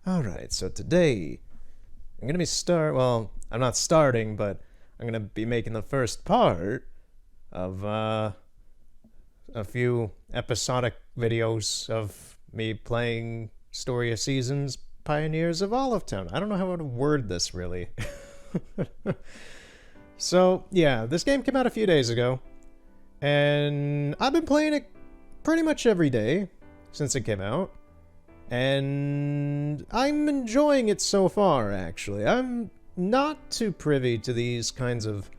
Alright, so today I'm gonna well, I'm not starting, but I'm gonna be making the first part of a few episodic videos of me playing Story of Seasons Pioneers of Olive Town. I don't know how to word this really. So, yeah, this game came out a few days ago, and I've been playing it pretty much every day since it came out. And I'm enjoying it so far, actually. I'm not too privy to these kinds of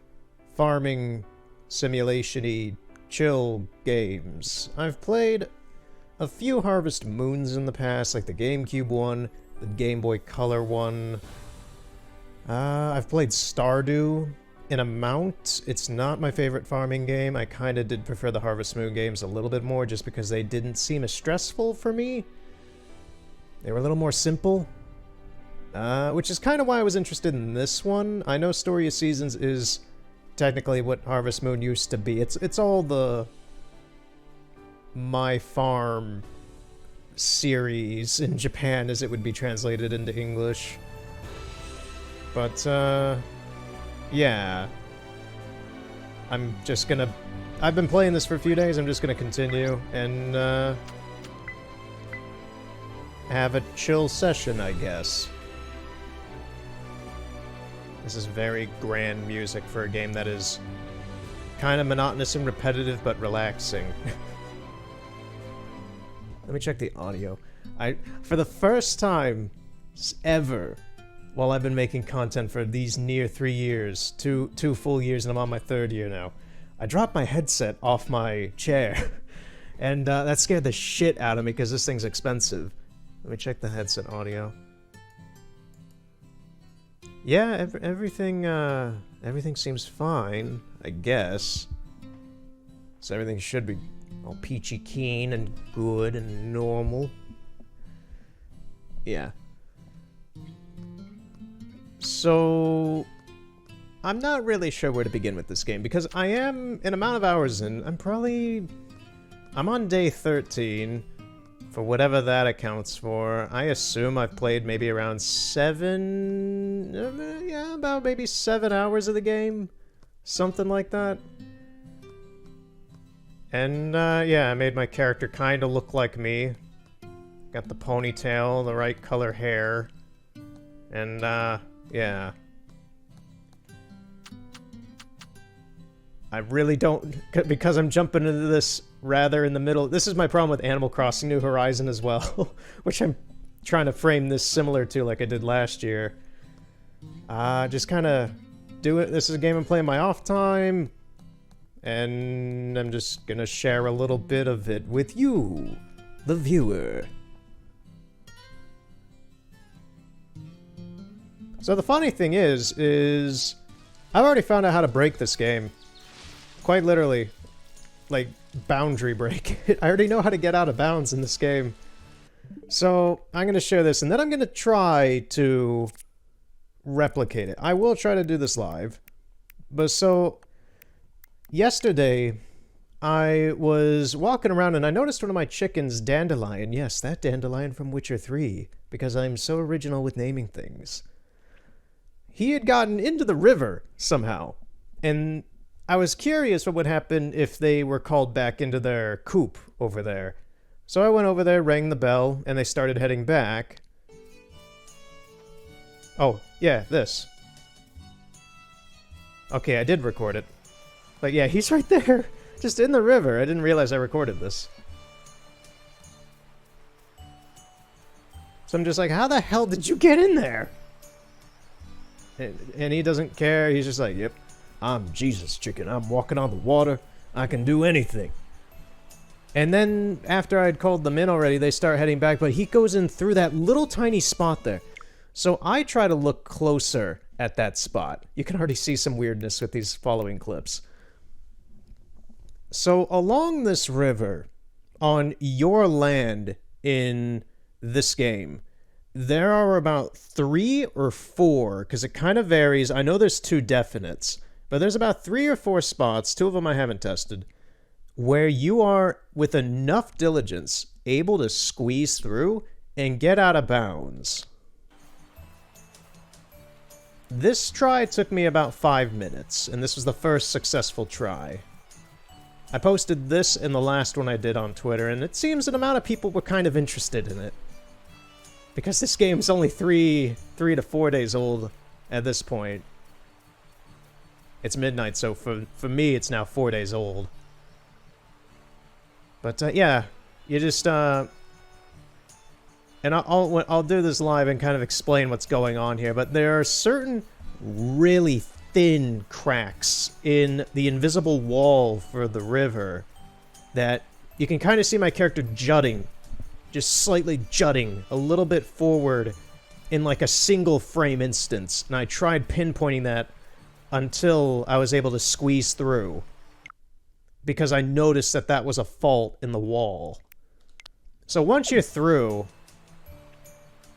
farming simulation-y chill games. I've played a few Harvest Moons in the past, like the GameCube one, the Game Boy Color one. I've played Stardew in amount. It's not my favorite farming game. I kind of did prefer the Harvest Moon games a little bit more just because they didn't seem as stressful for me. They were a little more simple, which is kind of why I was interested in this one. I know Story of Seasons is technically what Harvest Moon used to be. It's all the My Farm series in Japan, as it would be translated into English. But, yeah. I've been playing this for a few days, I'm just gonna continue, and, have a chill session, I guess. This is very grand music for a game that is kind of monotonous and repetitive, but relaxing. Let me check the audio. For the first time ever, while I've been making content for these near 3 years, two full years, and I'm on my 3rd year now, I dropped my headset off my chair, and that scared the shit out of me because this thing's expensive. Let me check the headset audio. Yeah, everything seems fine, I guess. So everything should be all peachy keen and good and normal. Yeah. So, I'm not really sure where to begin with this game, because I am, an amount of hours in, I'm on day 13, for whatever that accounts for. I assume I've played maybe around about maybe 7 hours of the game, something like that. And, yeah, I made my character kinda look like me. Got the ponytail, the right color hair, and, yeah. I really don't, because I'm jumping into this rather in the middle. This is my problem with Animal Crossing New Horizon as well, which I'm trying to frame this similar to like I did last year. Just kind of do it. This is a game I'm playing my off time, and I'm just gonna share a little bit of it with you, the viewer. So the funny thing is I've already found out how to break this game. Quite literally. Like, boundary break. I already know how to get out of bounds in this game. So, I'm gonna share this, and then I'm gonna try to replicate it. I will try to do this live. But so, yesterday, I was walking around and I noticed one of my chickens, Dandelion. Yes, that Dandelion from Witcher 3, because I'm so original with naming things. He had gotten into the river somehow, and I was curious what would happen if they were called back into their coop over there. So I went over there, rang the bell, and they started heading back. Oh, yeah, this. Okay, I did record it. But yeah, he's right there, just in the river. I didn't realize I recorded this. So I'm just like, how the hell did you get in there? And he doesn't care. He's just like, yep, I'm Jesus chicken. I'm walking on the water. I can do anything. And then after I'd called them in already, they start heading back, but he goes in through that little tiny spot there. So I try to look closer at that spot. You can already see some weirdness with these following clips. So along this river, on your land in this game, there are about 3 or 4, because it kind of varies. I know there's 2 definites, but there's about 3 or 4 spots, 2 of them I haven't tested, where you are, with enough diligence, able to squeeze through and get out of bounds. This try took me about 5 minutes, and this was the first successful try. I posted this in the last one I did on Twitter, and it seems an amount of people were kind of interested in it. Because this game's only 3 to 4 days old at this point. It's midnight, so for me, it's now 4 days old. But, yeah, you just, and I'll do this live and kind of explain what's going on here, but there are certain really thin cracks in the invisible wall for the river that you can kind of see my character jutting, just slightly jutting a little bit forward in like a single frame instance, and I tried pinpointing that until I was able to squeeze through, because I noticed that that was a fault in the wall. So once you're through,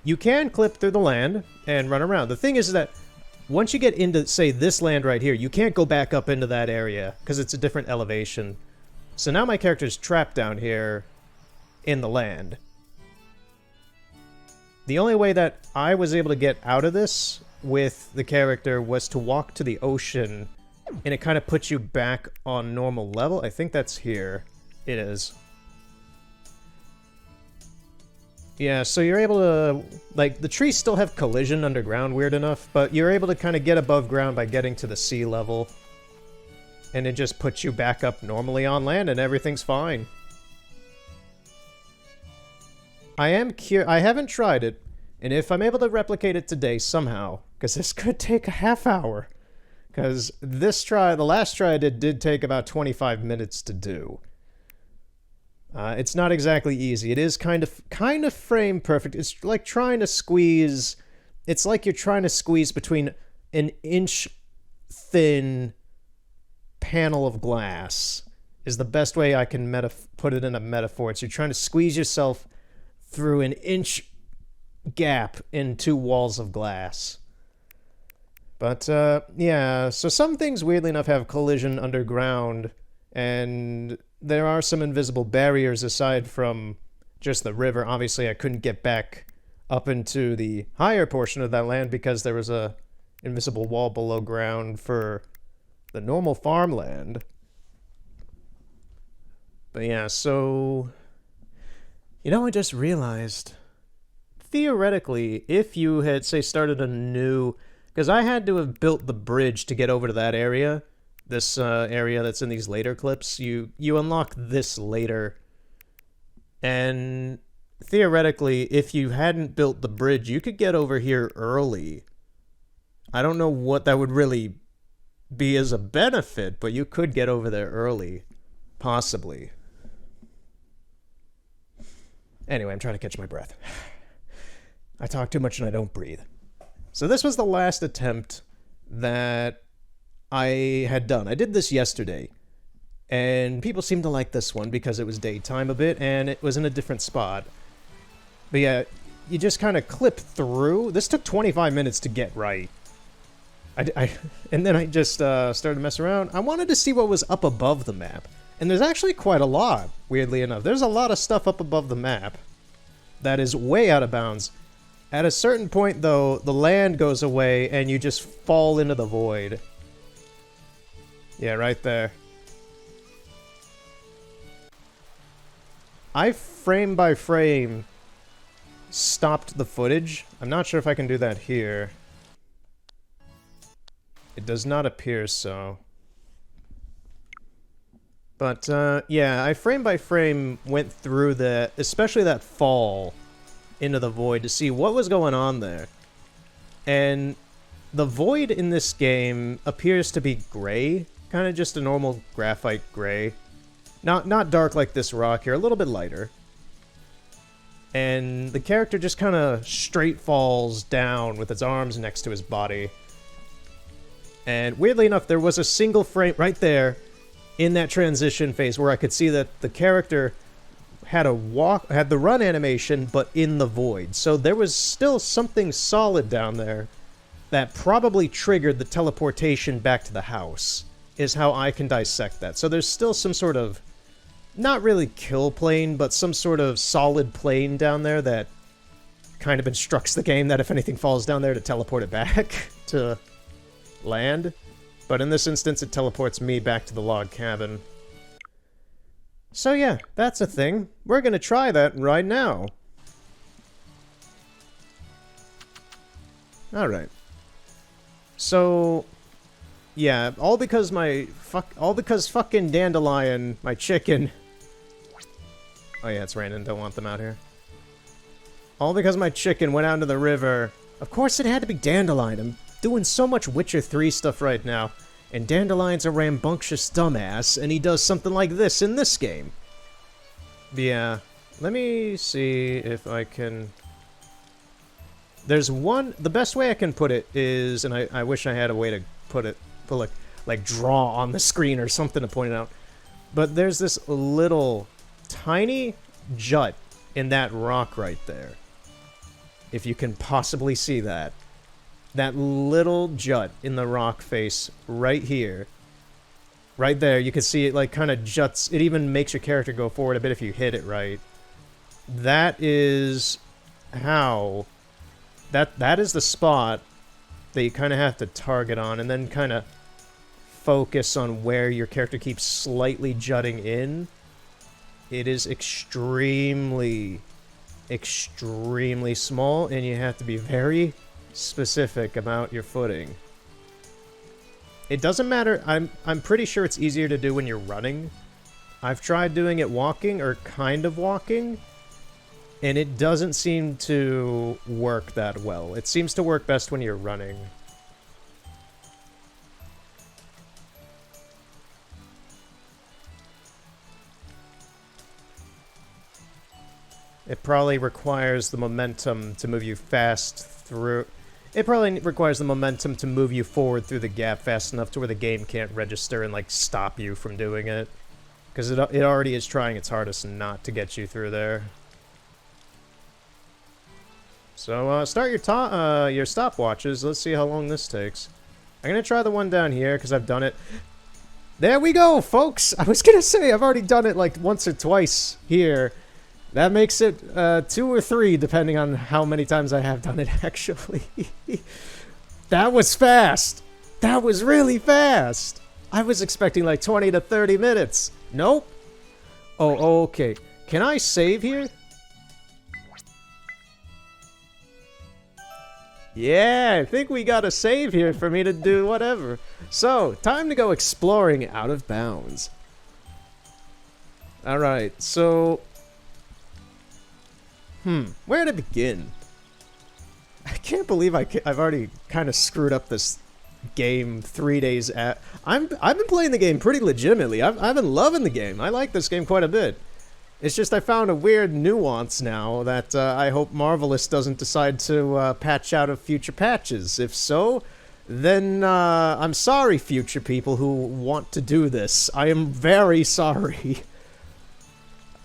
you can clip through the land and run around. The thing is that once you get into, say, this land right here, you can't go back up into that area, because it's a different elevation. So now my character's trapped down here in the land. The only way that I was able to get out of this with the character was to walk to the ocean, and it kind of puts you back on normal level. I think that's here. It is. Yeah, so you're able to, like, the trees still have collision underground, weird enough, but you're able to kind of get above ground by getting to the sea level. And it just puts you back up normally on land, and everything's fine. I haven't tried it, and if I'm able to replicate it today somehow, because this could take a half hour, because this try, the last try I did take about 25 minutes to do. It's not exactly easy. It is kind of frame perfect. It's like trying to squeeze. It's like you're trying to squeeze between an inch thin panel of glass. Is the best way I can put it in a metaphor. It's you're trying to squeeze yourself through an inch gap in 2 walls of glass. But yeah. So some things weirdly enough have collision underground, and there are some invisible barriers aside from just the river. Obviously, I couldn't get back up into the higher portion of that land because there was a invisible wall below ground for the normal farmland. But yeah, so... You know, I just realized, theoretically, if you had, say, started a new... Because I had to have built the bridge to get over to that area. This area that's in these later clips, you unlock this later. And theoretically, if you hadn't built the bridge, you could get over here early. I don't know what that would really be as a benefit, but you could get over there early. Possibly. Anyway, I'm trying to catch my breath. I talk too much and I don't breathe. So this was the last attempt that I had done. I did this yesterday, and people seemed to like this one because it was daytime a bit, and it was in a different spot. But yeah, you just kind of clip through. This took 25 minutes to get right. And then I just started to mess around. I wanted to see what was up above the map, and there's actually quite a lot, weirdly enough. There's a lot of stuff up above the map that is way out of bounds. At a certain point, though, the land goes away, and you just fall into the void. Yeah, right there. I frame by frame stopped the footage. I'm not sure if I can do that here. It does not appear so. But, yeah, I frame by frame went through especially that fall into the void to see what was going on there. And the void in this game appears to be gray. Kind of just a normal graphite gray. Not dark like this rock here, a little bit lighter. And the character just kind of straight falls down with its arms next to his body. And weirdly enough, there was a single frame right there in that transition phase where I could see that the character had the run animation, but in the void. So there was still something solid down there that probably triggered the teleportation back to the house, is how I can dissect that. So there's still some sort of, not really kill plane, but some sort of solid plane down there that kind of instructs the game that if anything falls down there to teleport it back to land. But in this instance, it teleports me back to the log cabin. So yeah, that's a thing. We're gonna try that right now. Alright. So... yeah, all because fucking Dandelion, my chicken... oh yeah, it's raining, don't want them out here. All because my chicken went out into the river. Of course it had to be Dandelion. I'm doing so much Witcher 3 stuff right now. And Dandelion's a rambunctious dumbass, and he does something like this in this game. Yeah, let me see if I can... there's one... the best way I can put it is, and I wish I had a way to put like draw on the screen or something to point it out. But there's this little tiny jut in that rock right there. If you can possibly see that. That little jut in the rock face right here. Right there, you can see it like kind of juts. It even makes your character go forward a bit if you hit it right. That is how... that is the spot that you kind of have to target on and then kind of focus on where your character keeps slightly jutting in. It is extremely small, and you have to be very specific about your footing. It doesn't matter. I'm pretty sure it's easier to do when you're running. I've tried doing it walking, or kind of walking, and it doesn't seem to work that well. It seems to work best when you're running. It probably requires the momentum to move you fast through... it probably requires the momentum to move you forward through the gap fast enough to where the game can't register and, like, stop you from doing it. Because it already is trying its hardest not to get you through there. So, start your stopwatches. Let's see how long this takes. I'm gonna try the one down here, because I've done it. There we go, folks! I was gonna say, I've already done it, like, once or twice here. That makes it 2 or 3, depending on how many times I have done it, actually. That was fast! That was really fast! I was expecting like 20 to 30 minutes. Nope. Oh, okay. Can I save here? Yeah, I think we got a save here for me to do whatever. So, time to go exploring Out of Bounds. Alright, so... where to begin? I can't believe I've already kind of screwed up this game 3 days at... I've been playing the game pretty legitimately. I've been loving the game. I like this game quite a bit. It's just I found a weird nuance now that I hope Marvelous doesn't decide to patch out of future patches. If so, then I'm sorry, future people who want to do this. I am very sorry.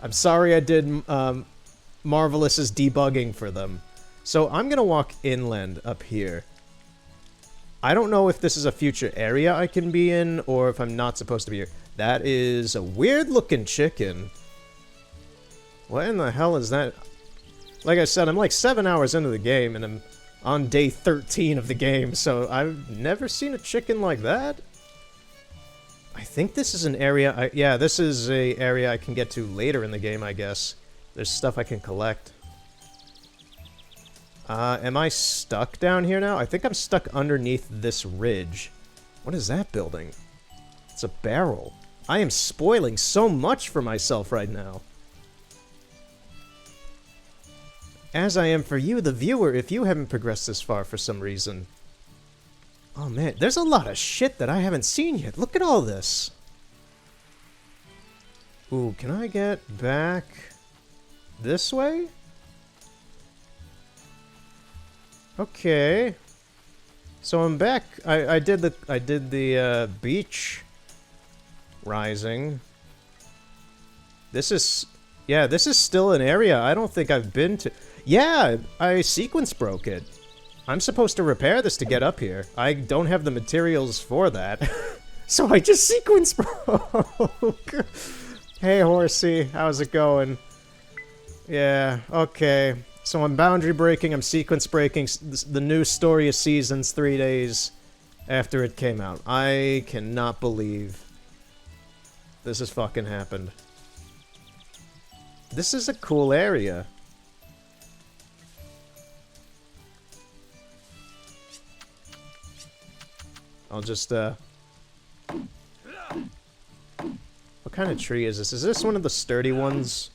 I'm sorry I did... Marvelous's debugging for them. So I'm gonna walk inland up here. I don't know if this is a future area I can be in, or if I'm not supposed to be here. That is a weird looking chicken. What in the hell is that? Like I said, I'm like 7 hours into the game, and I'm on day 13 of the game, so I've never seen a chicken like that. I think this is an area yeah, this is a area I can get to later in the game, I guess. There's stuff I can collect. Am I stuck down here now? I think I'm stuck underneath this ridge. What is that building? It's a barrel. I am spoiling so much for myself right now. As I am for you, the viewer, if you haven't progressed this far for some reason. Oh man, there's a lot of shit that I haven't seen yet. Look at all this. Ooh, can I get back... this way? Okay. So I'm back. I did the beach rising. This is... yeah, this is still an area I don't think I've been to. Yeah, I sequence broke it. I'm supposed to repair this to get up here. I don't have the materials for that. So I just sequence broke. Hey, horsey. How's it going? Yeah, okay. So I'm boundary breaking, I'm sequence breaking, the new story of Seasons, 3 days. after it came out. I cannot believe this has fucking happened. This is a cool area. I'll just, What kind of tree is this? Is this one of the sturdy ones?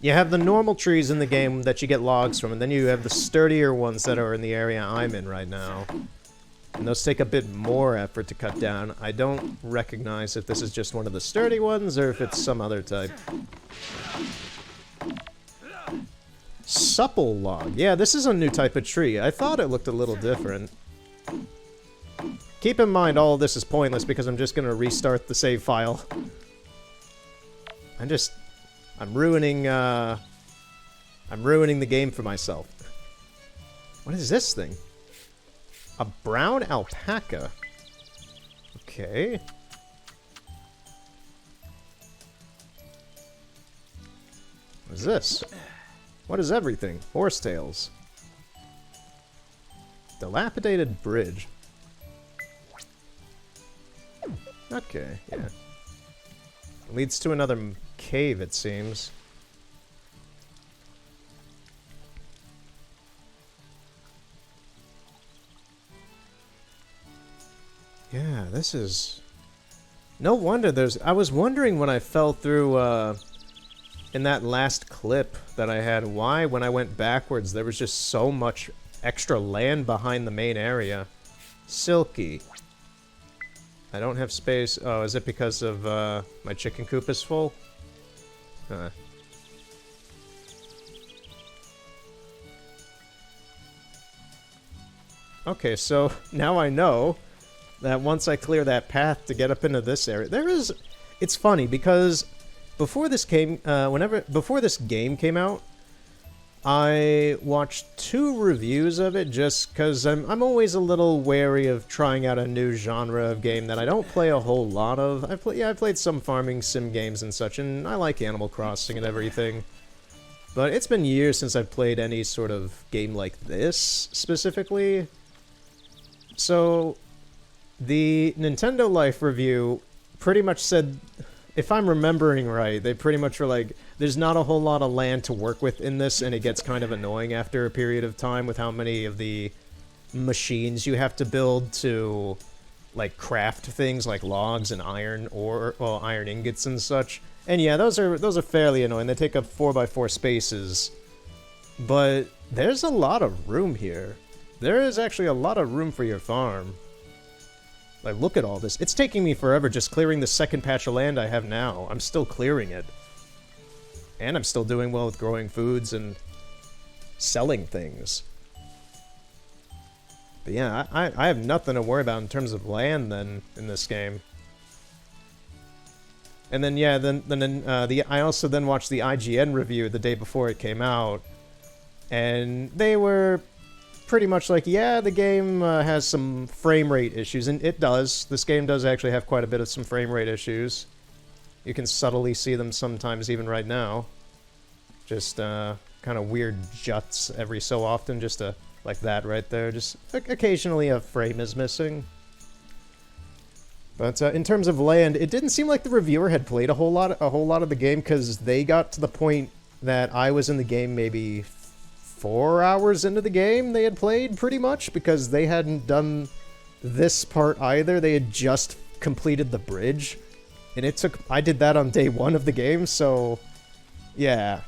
You have the normal trees in the game that you get logs from, and then you have the sturdier ones that are in the area I'm in right now. And those take a bit more effort to cut down. I don't recognize if this is just one of the sturdy ones, or if it's some other type. Supple log. Yeah, this is a new type of tree. I thought it looked a little different. Keep in mind, all of this is pointless because I'm just gonna restart the save file. I'm ruining the game for myself. What is this thing? A brown alpaca. Okay. What is this? What is everything? Horsetails. Dilapidated bridge. Okay, yeah. Leads to another cave, it seems. Yeah, this is... No wonder there's... I was wondering when I fell through, in that last clip that I had, why, when I went backwards, there was just so much extra land behind the main area. Silky. I don't have space. Oh, is it because of, my chicken coop is full? Huh. Okay, so now I know that once I clear that path to get up into this area, there is... It's funny, because before this game, before this game came out, I watched 2 reviews of it just because I'm always a little wary of trying out a new genre of game that I don't play a whole lot of. I've played some farming sim games and such, and I like Animal Crossing and everything. But it's been years since I've played any sort of game like this, specifically. So, the Nintendo Life review pretty much said, if I'm remembering right, they pretty much were like, there's not a whole lot of land to work with in this, and it gets kind of annoying after a period of time with how many of the machines you have to build to, like, craft things like logs and iron ore, well, iron ingots and such. And yeah, those are fairly annoying. They take up 4x4 spaces. But there's a lot of room here. There is actually a lot of room for your farm. Like, look at all this. It's taking me forever just clearing the second patch of land I have now. I'm still clearing it. And I'm still doing well with growing foods and selling things. But yeah, I have nothing to worry about in terms of land then in this game. And then yeah, I also then watched the IGN review the day before it came out, and they were pretty much like, yeah, the game has some frame rate issues, and it does. This game does actually have quite a bit of some frame rate issues. You can subtly see them sometimes even right now. Just kind of weird juts every so often, just like that right there. Just occasionally a frame is missing. But in terms of land, it didn't seem like the reviewer had played a whole lot of the game, because they got to the point that I was in the game maybe 4 hours into the game they had played, pretty much, because they hadn't done this part either. They had just completed the bridge. And I did that on day 1 of the game, so yeah.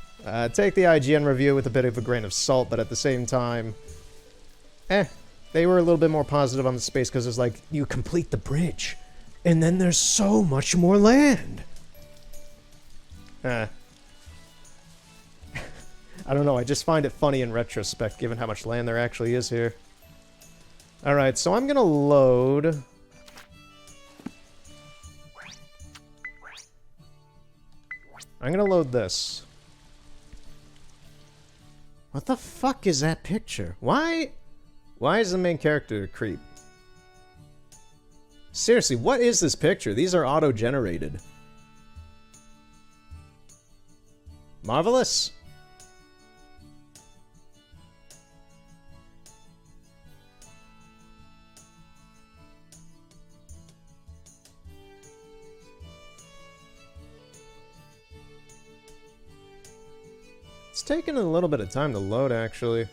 Take the IGN review with a bit of a grain of salt, but at the same time, they were a little bit more positive on the space, because it's like, you complete the bridge, and then there's so much more land. I don't know, I just find it funny in retrospect, given how much land there actually is here. Alright, so I'm gonna load... I'm gonna load this. What the fuck is that picture? Why is the main character a creep? Seriously, what is this picture? These are auto-generated. Marvelous? taking a little bit of time to load, actually.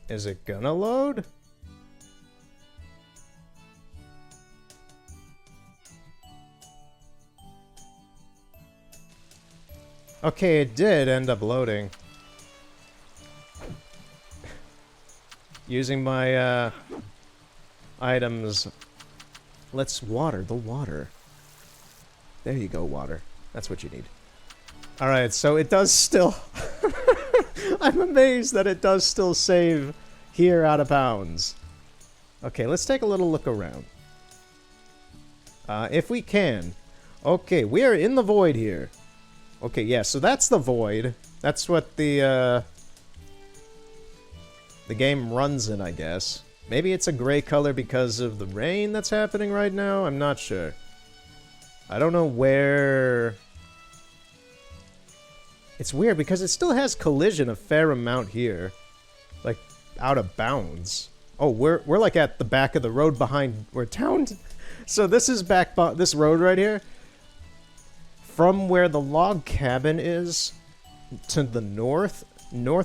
Is it gonna load? Okay, it did end up loading. Using my, items. Let's water the water. There you go, water. That's what you need. Alright, so it does still... I'm amazed that it does still save here out of bounds. Okay, let's take a little look around. If we can. Okay, we are in the void here. Okay, yeah, so that's the void. That's what the game runs in, I guess. Maybe it's a gray color because of the rain that's happening right now? I'm not sure. I don't know where... It's weird because it still has collision a fair amount here. Like, out of bounds. Oh, we're like at the back of the road behind where town... So this is this road right here. From where the log cabin is to the north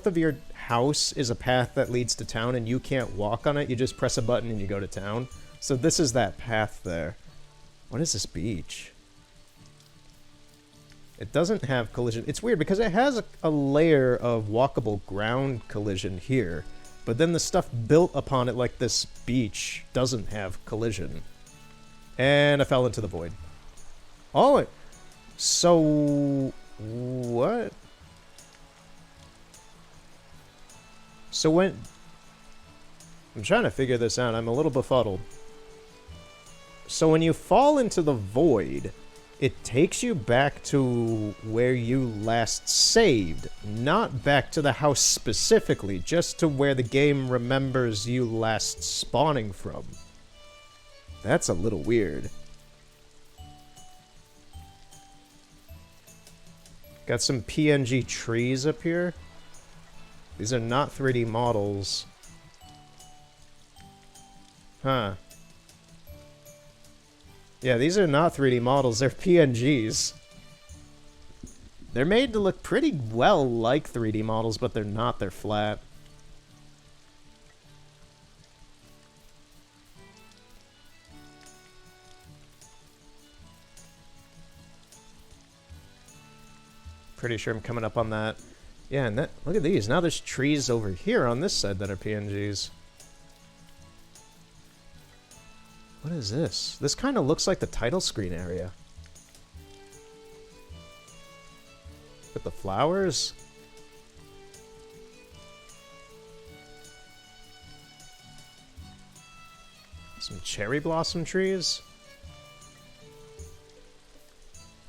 of your house is a path that leads to town, and you can't walk on it. You just press a button and you go to town. So this is that path there. What is this beach? It doesn't have collision. It's weird because it has a layer of walkable ground collision here, but then the stuff built upon it, like this beach, doesn't have collision. And I fell into the void. Oh, so... what? So when... I'm trying to figure this out. I'm a little befuddled. So when you fall into the void, it takes you back to where you last saved. Not back to the house specifically, just to where the game remembers you last spawning from. That's a little weird. Got some PNG trees up here. These are not 3D models. Huh. Yeah, these are not 3D models, they're PNGs. They're made to look pretty well like 3D models, but they're not, they're flat. Pretty sure I'm coming up on that. Yeah, and that, look at these. Now there's trees over here on this side that are PNGs. What is this? This kind of looks like the title screen area. With the flowers? Some cherry blossom trees?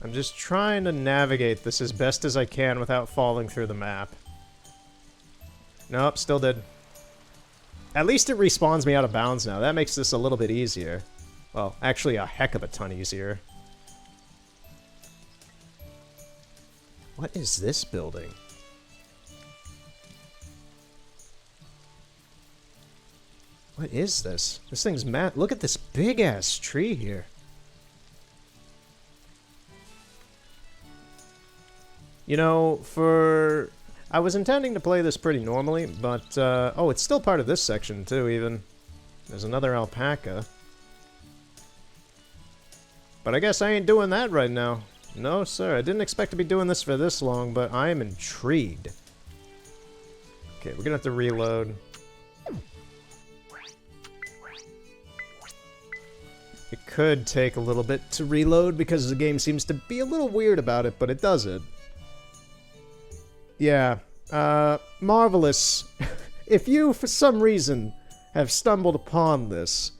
I'm just trying to navigate this as best as I can without falling through the map. Nope, still did. At least it respawns me out of bounds now. That makes this a little bit easier. Well, actually a heck of a ton easier. What is this building? What is this? This thing's mad. Look at this big-ass tree here. You know, I was intending to play this pretty normally, but, oh, it's still part of this section, too, even. There's another alpaca. But I guess I ain't doing that right now. No, sir, I didn't expect to be doing this for this long, but I am intrigued. Okay, we're gonna have to reload. It could take a little bit to reload because the game seems to be a little weird about it, but it does it. Yeah, Marvelous. If you, for some reason, have stumbled upon this,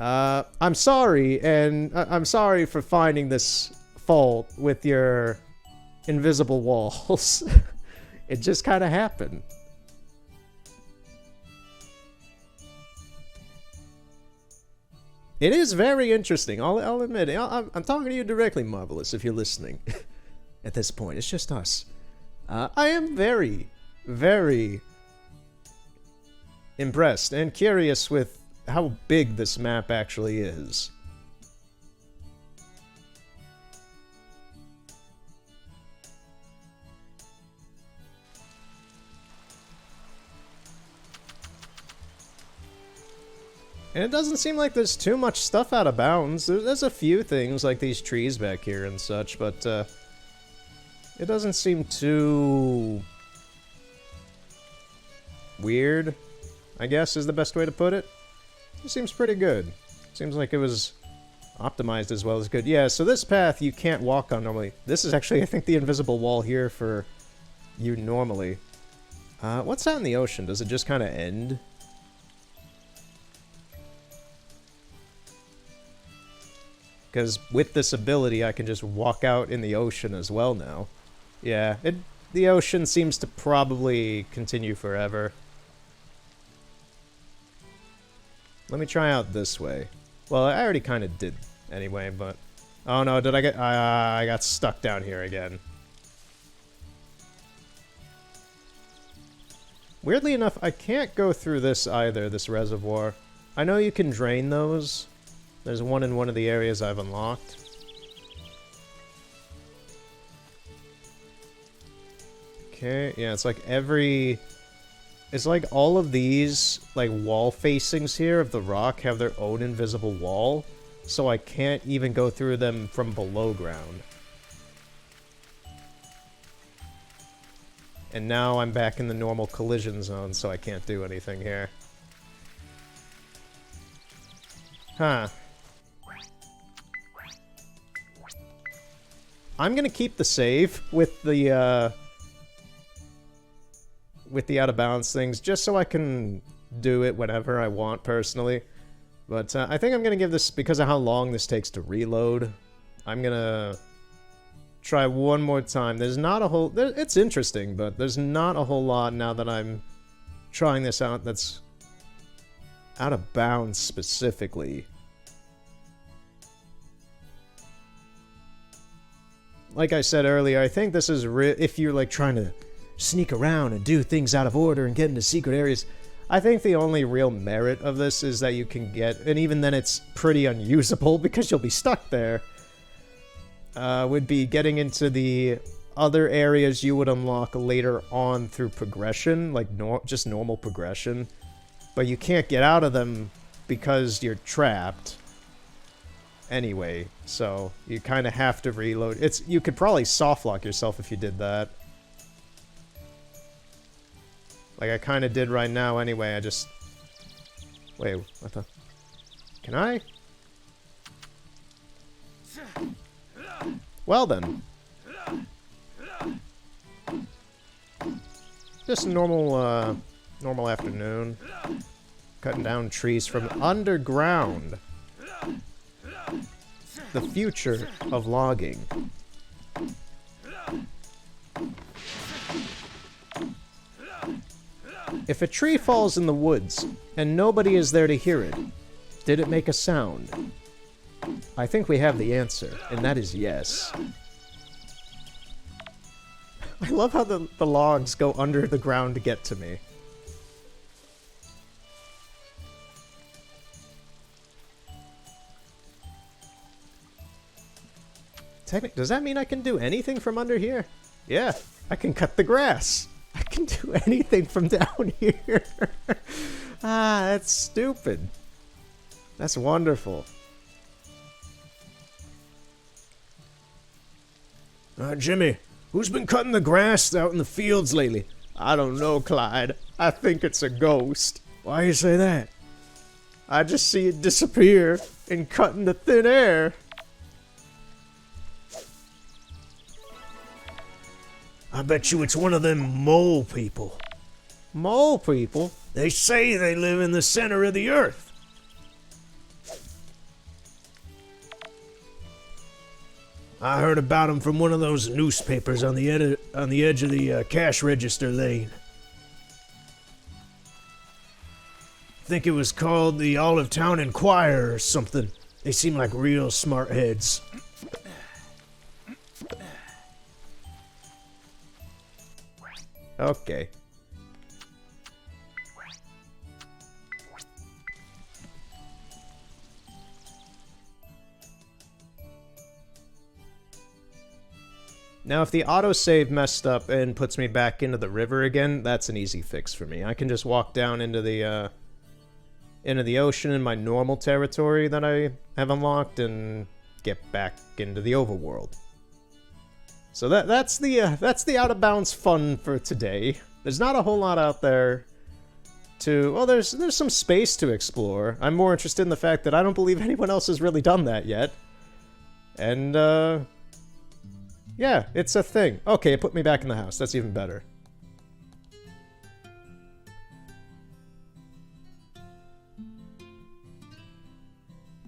I'm sorry, and I'm sorry for finding this fault with your invisible walls. It just kind of happened. It is very interesting, I'll admit it. I'm talking to you directly, Marvelous, if you're listening. At this point, it's just us. I am very, very impressed and curious with how big this map actually is. And it doesn't seem like there's too much stuff out of bounds. There's a few things like these trees back here and such, but it doesn't seem too weird, I guess is the best way to put it. It seems pretty good. Seems like it was optimized as well as good. Yeah, so this path you can't walk on normally. This is actually, I think, the invisible wall here for you normally. What's out in the ocean? Does it just kind of end? Because with this ability, I can just walk out in the ocean as well now. Yeah, the ocean seems to probably continue forever. Let me try out this way. Well, I already kind of did anyway, but... Oh no, did I get... I got stuck down here again. Weirdly enough, I can't go through this either, this reservoir. I know you can drain those. There's one in one of the areas I've unlocked. Okay, yeah, it's like every... It's like all of these, like, wall facings here of the rock have their own invisible wall, so I can't even go through them from below ground. And now I'm back in the normal collision zone, so I can't do anything here. Huh. I'm gonna keep the save with the out of bounds things, just so I can do it whenever I want, personally. But I think I'm gonna give this, because of how long this takes to reload, I'm gonna try one more time. There's not a whole... It's interesting, but there's not a whole lot now that I'm trying this out that's out of bounds specifically. Like I said earlier, I think this is if you're like trying to sneak around and do things out of order and get into secret areas, I think the only real merit of this is that you can get, and even then it's pretty unusable because you'll be stuck there, would be getting into the other areas you would unlock later on through progression, like just normal progression, but you can't get out of them because you're trapped anyway, so you kind of have to reload. You could probably soft lock yourself if you did that. Like I kind of did right now anyway, I just... Wait, what the... Can I? Well then. Just a normal, normal afternoon. Cutting down trees from underground. The future of logging. If a tree falls in the woods, and nobody is there to hear it, did it make a sound? I think we have the answer, and that is yes. I love how the logs go under the ground to get to me. Does that mean I can do anything from under here? Yeah, I can cut the grass. I can do anything from down here. Ah, that's stupid. That's wonderful. Jimmy, who's been cutting the grass out in the fields lately? I don't know, Clyde. I think it's a ghost. Why you say that? I just see it disappear and cut into thin air. I bet you it's one of them mole people. Mole people? They say they live in the center of the earth. I heard about them from one of those newspapers on the edge of the cash register lane. Think it was called the Olive Town Enquirer or something. They seem like real smart heads. Okay. Now, if the autosave messed up and puts me back into the river again, that's an easy fix for me. I can just walk down into the ocean in my normal territory that I have unlocked and get back into the overworld. So that's the out of bounds fun for today. There's not a whole lot out there to... Well, there's some space to explore. I'm more interested in the fact that I don't believe anyone else has really done that yet. And, yeah, it's a thing. Okay, it put me back in the house. That's even better.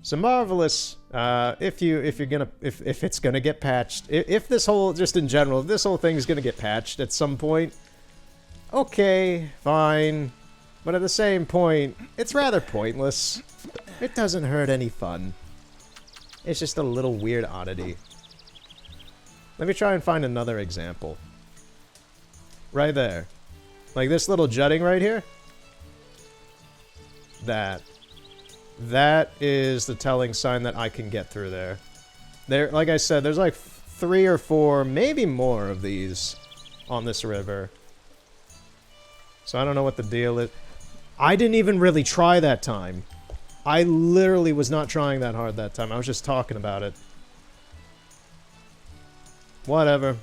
So Marvelous, if it's gonna get patched, if this whole, just in general, if this whole thing is gonna get patched at some point, okay, fine. But at the same point, it's rather pointless. It doesn't hurt any fun. It's just a little weird oddity. Let me try and find another example. Right there. Like this little jutting right here. That is the telling sign that I can get through there. There, like I said, there's like 3 or 4, maybe more of these on this river. So I don't know what the deal is. I didn't even really try that time. I literally was not trying that hard that time. I was just talking about it. Whatever.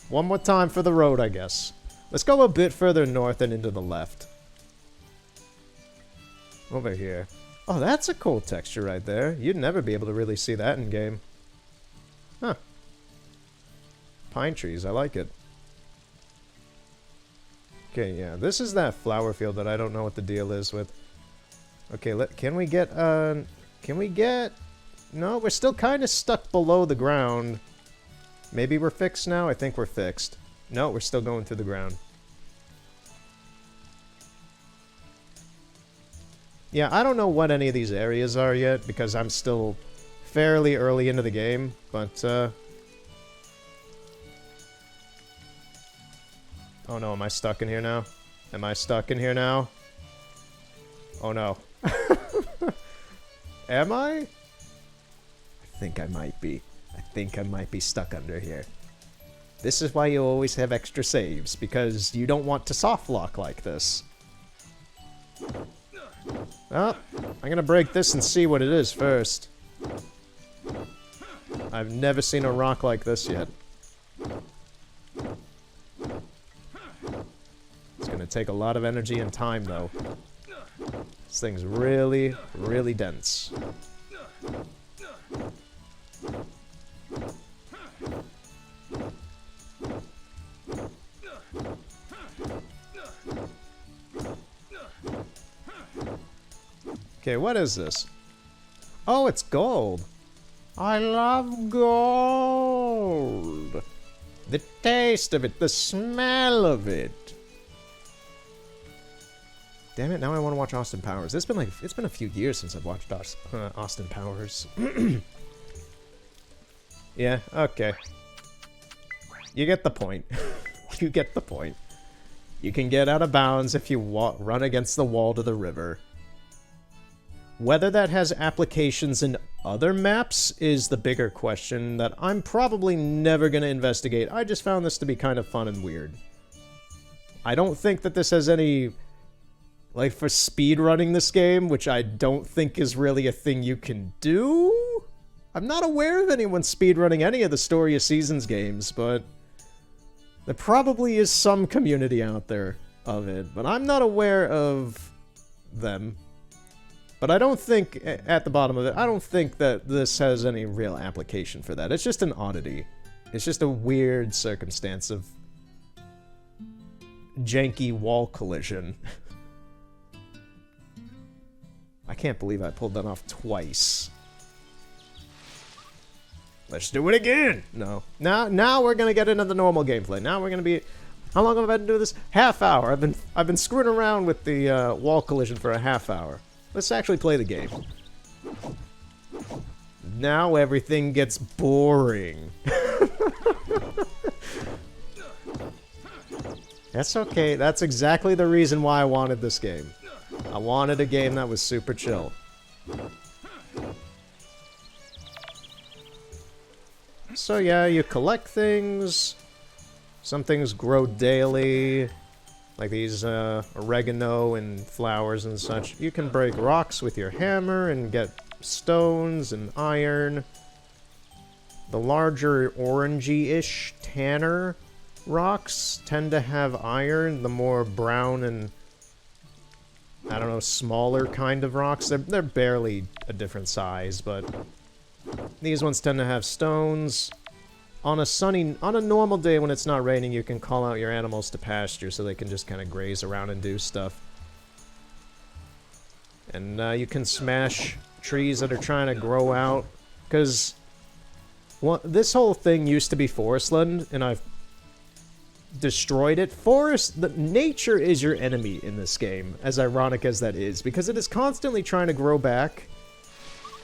One more time for the road, I guess. Let's go a bit further north and into the left. Over here. Oh, that's a cool texture right there. You'd never be able to really see that in game. Huh. Pine trees, I like it. Okay, yeah, this is that flower field that I don't know what the deal is with. Okay, can we get, no, we're still kind of stuck below the ground. Maybe we're fixed now? I think we're fixed. No, we're still going through the ground. Yeah, I don't know what any of these areas are yet, because I'm still fairly early into the game, but, oh no, am I stuck in here now? Am I stuck in here now? Oh no. Am I? I think I might be. I think I might be stuck under here. This is why you always have extra saves, because you don't want to soft lock like this. Oh, I'm gonna break this and see what it is first. I've never seen a rock like this yet. It's gonna take a lot of energy and time, though. This thing's really, really dense. Okay, what is this? Oh, it's gold. I love gold. The taste of it, the smell of it. Damn it, now I want to watch Austin Powers. It's been a few years since I've watched Austin Powers. Yeah, okay. You get the point. You get the point. You can get out of bounds if you run against the wall to the river. Whether that has applications in other maps is the bigger question that I'm probably never going to investigate. I just found this to be kind of fun and weird. I don't think that this has any... Like, for speedrunning this game, which I don't think is really a thing you can do? I'm not aware of anyone speedrunning any of the Story of Seasons games, but... There probably is some community out there of it, but I'm not aware of them. But I don't think, at the bottom of it, I don't think that this has any real application for that. It's just an oddity. It's just a weird circumstance of janky wall collision. I can't believe I pulled that off twice. Let's do it again! No. Now we're gonna get into the normal gameplay. Now we're gonna be... How long have I been doing this? Half hour. I've been screwing around with the wall collision for a half hour. Let's actually play the game. Now everything gets boring. That's okay. That's exactly the reason why I wanted this game. I wanted a game that was super chill. So yeah, you collect things. Some things grow daily, like these oregano and flowers and such. You can break rocks with your hammer and get stones and iron. The larger orangey-ish tanner rocks tend to have iron. The more brown and, I don't know, smaller kind of rocks, they're barely a different size, but these ones tend to have stones. On a normal day when it's not raining, you can call out your animals to pasture so they can just kind of graze around and do stuff. And you can smash trees that are trying to grow out, because this whole thing used to be forestland, and I've destroyed it. Nature is your enemy in this game, as ironic as that is, because it is constantly trying to grow back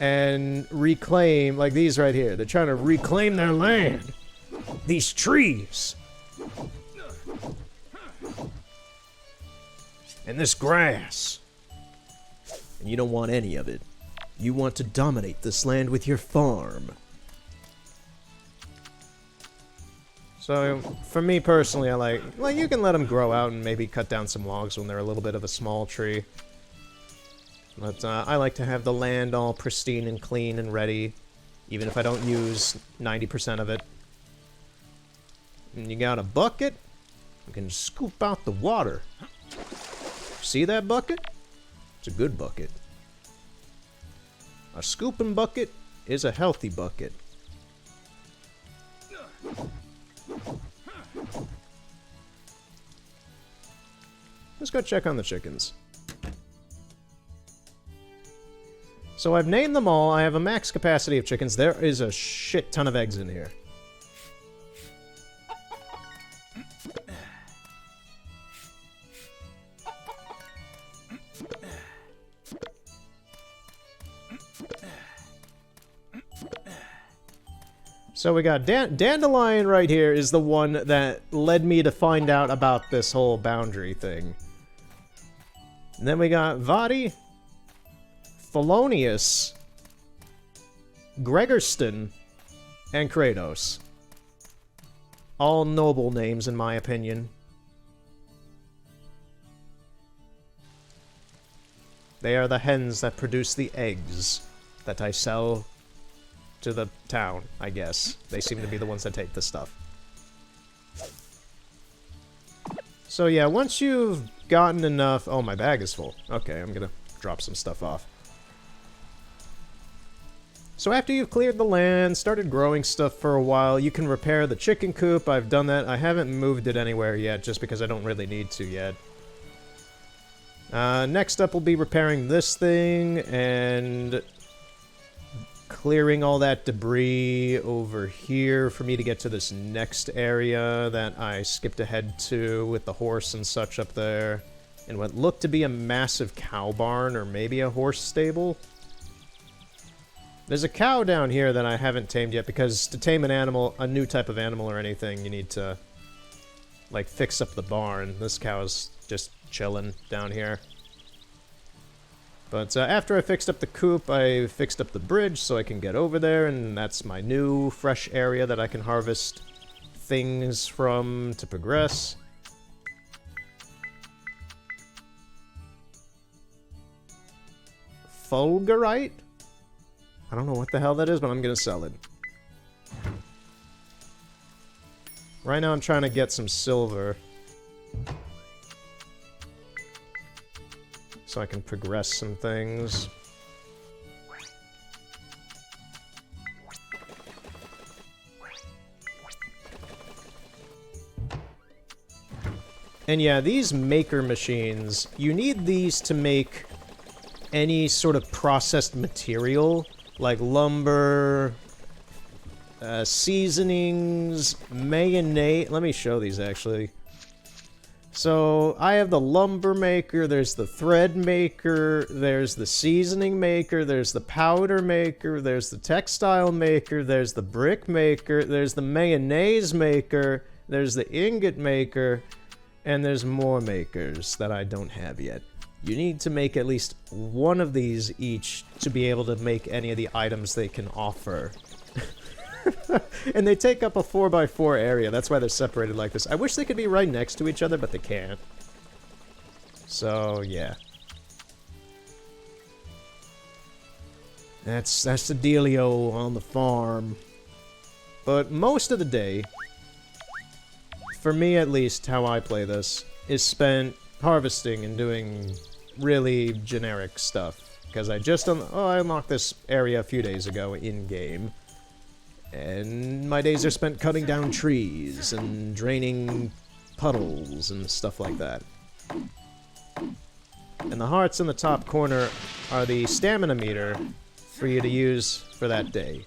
and reclaim, like these right here. They're trying to reclaim their land. These trees. And this grass. And you don't want any of it. You want to dominate this land with your farm. So, for me personally, I like, you can let them grow out and maybe cut down some logs when they're a little bit of a small tree. But I like to have the land all pristine and clean and ready, even if I don't use 90% of it. And you got a bucket, you can scoop out the water. See that bucket? It's a good bucket. A scooping bucket is a healthy bucket. Let's go check on the chickens. So I've named them all. I have a max capacity of chickens. There is a shit ton of eggs in here. So we got Dandelion right here is the one that led me to find out about this whole boundary thing. And then we got Vadi, Thelonious, Gregorston, and Kratos. All noble names in my opinion. They are the hens that produce the eggs that I sell to the town, I guess. They seem to be the ones that take the stuff. So yeah, once you've gotten enough... Oh, my bag is full. Okay, I'm gonna drop some stuff off. So after you've cleared the land, started growing stuff for a while, you can repair the chicken coop. I've done that. I haven't moved it anywhere yet, just because I don't really need to yet. Next up, we'll be repairing this thing, and clearing all that debris over here for me to get to this next area that I skipped ahead to with the horse and such up there. And what looked to be a massive cow barn, or maybe a horse stable. There's a cow down here that I haven't tamed yet, because to tame an animal, a new type of animal or anything, you need to, like, fix up the barn. This cow's just chilling down here. But after I fixed up the coop, I fixed up the bridge so I can get over there, and that's my new fresh area that I can harvest things from to progress. Fulgurite? I don't know what the hell that is, but I'm gonna sell it. Right now I'm trying to get some silver, so I can progress some things. And yeah, these maker machines, you need these to make any sort of processed material, like lumber, seasonings, mayonnaise. Let me show these, actually. So, I have the lumber maker, there's the thread maker, there's the seasoning maker, there's the powder maker, there's the textile maker, there's the brick maker, there's the mayonnaise maker, there's the ingot maker, and there's more makers that I don't have yet. You need to make at least one of these each to be able to make any of the items they can offer. And they take up a 4x4 area. That's why they're separated like this. I wish they could be right next to each other, but they can't. So, yeah. That's the dealio on the farm. But most of the day, for me at least, how I play this, is spent harvesting and doing really generic stuff. Because I just I unlocked this area a few days ago in-game. And my days are spent cutting down trees and draining puddles and stuff like that. And the hearts in the top corner are the stamina meter for you to use for that day.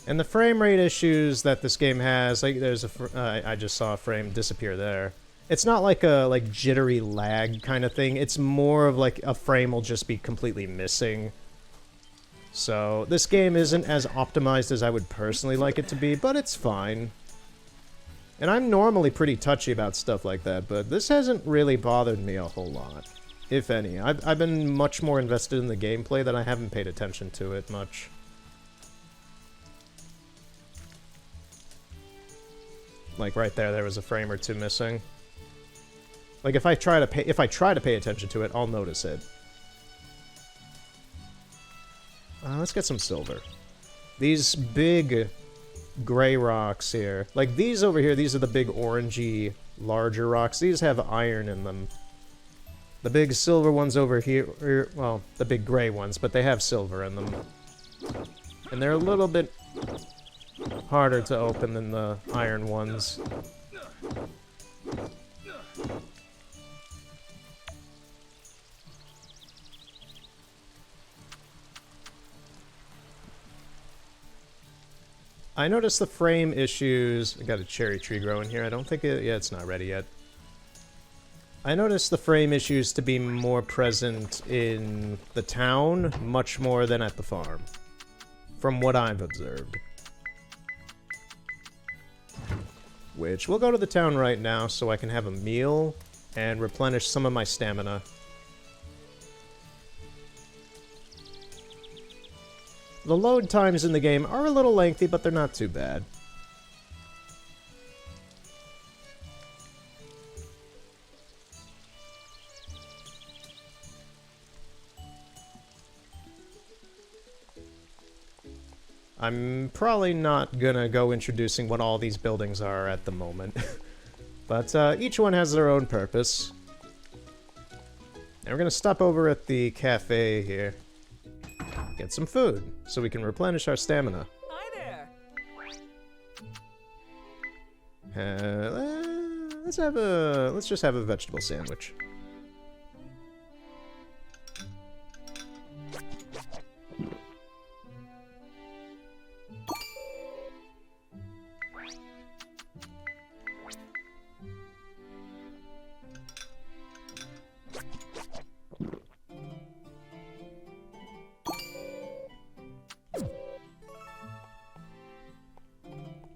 And the frame rate issues that this game has, like there's I just saw a frame disappear there. It's not like a jittery lag kind of thing. It's more of like a frame will just be completely missing. So this game isn't as optimized as I would personally like it to be, but it's fine. And I'm normally pretty touchy about stuff like that, but this hasn't really bothered me a whole lot, if any. I've been much more invested in the gameplay that I haven't paid attention to it much. Like right there was a frame or two missing. Like if I try to pay attention to it, I'll notice it. Let's get some silver. These big gray rocks here, like these over here, these are the big orangey, larger rocks. These have iron in them. The big silver ones over here, well, the big gray ones, but they have silver in them. And they're a little bit harder to open than the iron ones. I noticed the frame issues. I got a cherry tree growing here. I don't think it... Yeah, it's not ready yet. I noticed the frame issues to be more present in the town, much more than at the farm. From what I've observed. Which, we'll go to the town right now so I can have a meal and replenish some of my stamina. The load times in the game are a little lengthy, but they're not too bad. I'm probably not gonna go introducing what all these buildings are at the moment. But each one has their own purpose. And we're gonna stop over at the cafe here. Get some food, so we can replenish our stamina. Hi there! Let's just have a vegetable sandwich.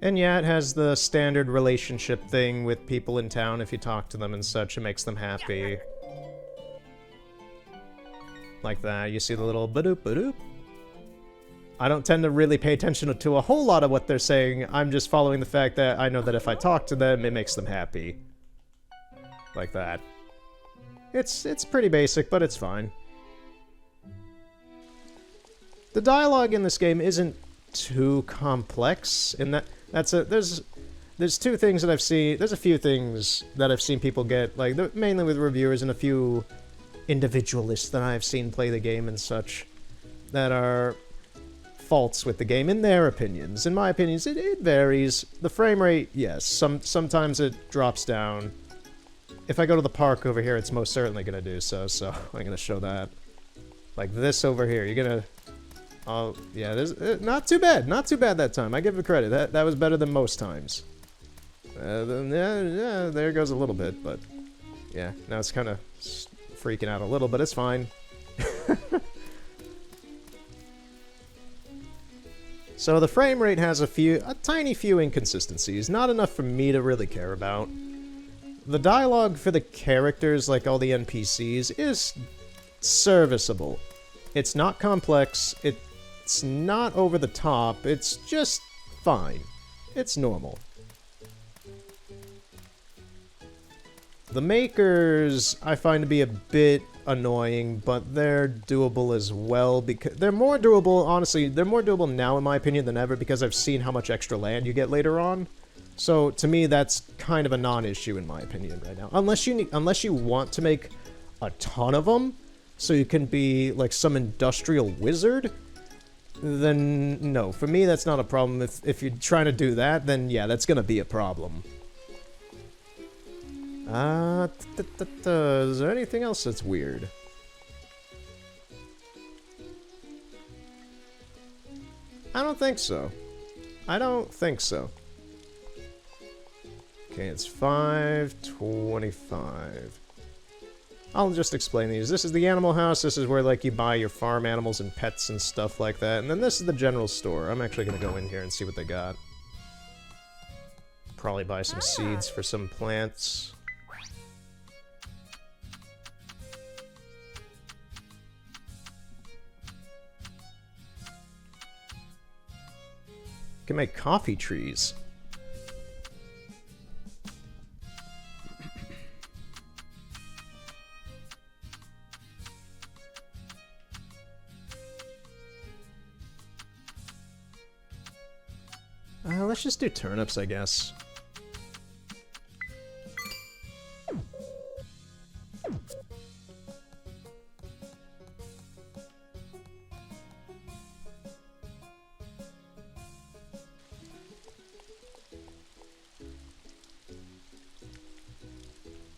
And yeah, it has the standard relationship thing with people in town. If you talk to them and such, it makes them happy. Like that. You see the little ba-doop ba-doop. I don't tend to really pay attention to a whole lot of what they're saying. I'm just following the fact that I know that if I talk to them, it makes them happy. Like that. It's pretty basic, but it's fine. The dialogue in this game isn't too complex in that there's two things that I've seen. There's a few things that I've seen people get, like, mainly with reviewers and a few individualists that I've seen play the game and such, that are faults with the game in their opinions. In my opinions, it varies. The frame rate, yes, sometimes it drops down. If I go to the park over here, it's most certainly gonna do so, so I'm gonna show that. Like this over here, you're gonna... Oh, yeah, not too bad that time. I give it credit. That was better than most times. Yeah, there goes a little bit, but yeah, now it's kind of freaking out a little, but it's fine. So the frame rate has a tiny few inconsistencies, not enough for me to really care about. The dialogue for the characters, like all the NPCs, is serviceable. It's not complex, it's not over the top, it's just fine. It's normal. The makers I find to be a bit annoying, but they're doable as well, because they're more doable, honestly, they're more doable now in my opinion than ever, because I've seen how much extra land you get later on. So to me that's kind of a non-issue in my opinion right now. Unless you want to make a ton of them, so you can be like some industrial wizard, then no, for me that's not a problem. If you're trying to do that, then yeah, that's gonna be a problem. Is there anything else that's weird? I don't think so. I don't think so. Okay, it's 5:25. I'll just explain these. This is the animal house. This is where, like, you buy your farm animals and pets and stuff like that. And then this is the general store. I'm actually gonna go in here and see what they got. Probably buy some seeds for some plants. Can make coffee trees. Let's just do turnips, I guess.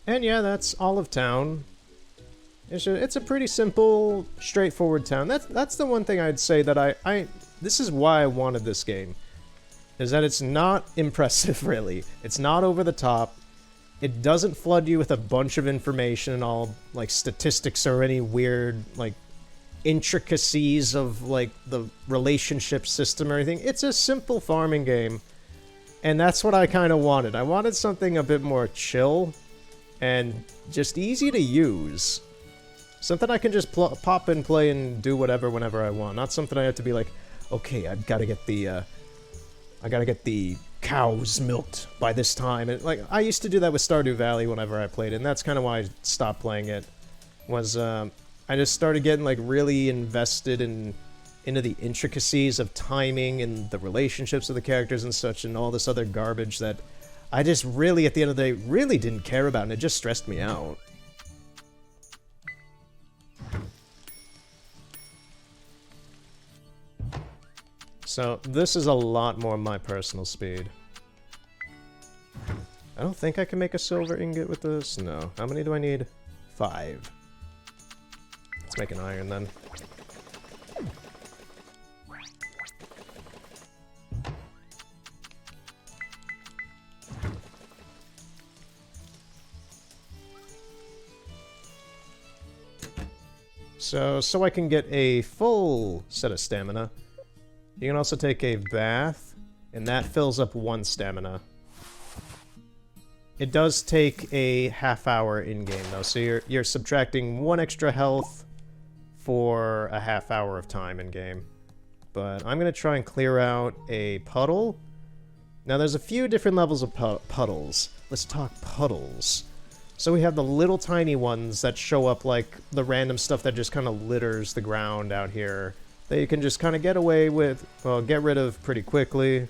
And yeah, that's all of town. It's a pretty simple, straightforward town. That's the one thing I'd say that this is why I wanted this game. Is that it's not impressive, really. It's not over the top. It doesn't flood you with a bunch of information and all, like, statistics or any weird, like, intricacies of, like, the relationship system or anything. It's a simple farming game. And that's what I kind of wanted. I wanted something a bit more chill and just easy to use. Something I can just pop and play and do whatever whenever I want. Not something I have to be like, okay, I've got to get the cows milked by this time. And like, I used to do that with Stardew Valley whenever I played it, and that's kind of why I stopped playing it. Was I just started getting like really invested into the intricacies of timing and the relationships of the characters and such, and all this other garbage that I just really, at the end of the day, really didn't care about, and it just stressed me out. So, this is a lot more my personal speed. I don't think I can make a silver ingot with this. No. How many do I need? 5. Let's make an iron then. So I can get a full set of stamina. You can also take a bath, and that fills up 1 stamina. It does take a half hour in-game though, so you're subtracting 1 extra health for a half hour of time in-game. But I'm gonna try and clear out a puddle. Now there's a few different levels of puddles. Let's talk puddles. So we have the little tiny ones that show up like the random stuff that just kind of litters the ground out here. that you can just kind of get away with, well, get rid of pretty quickly.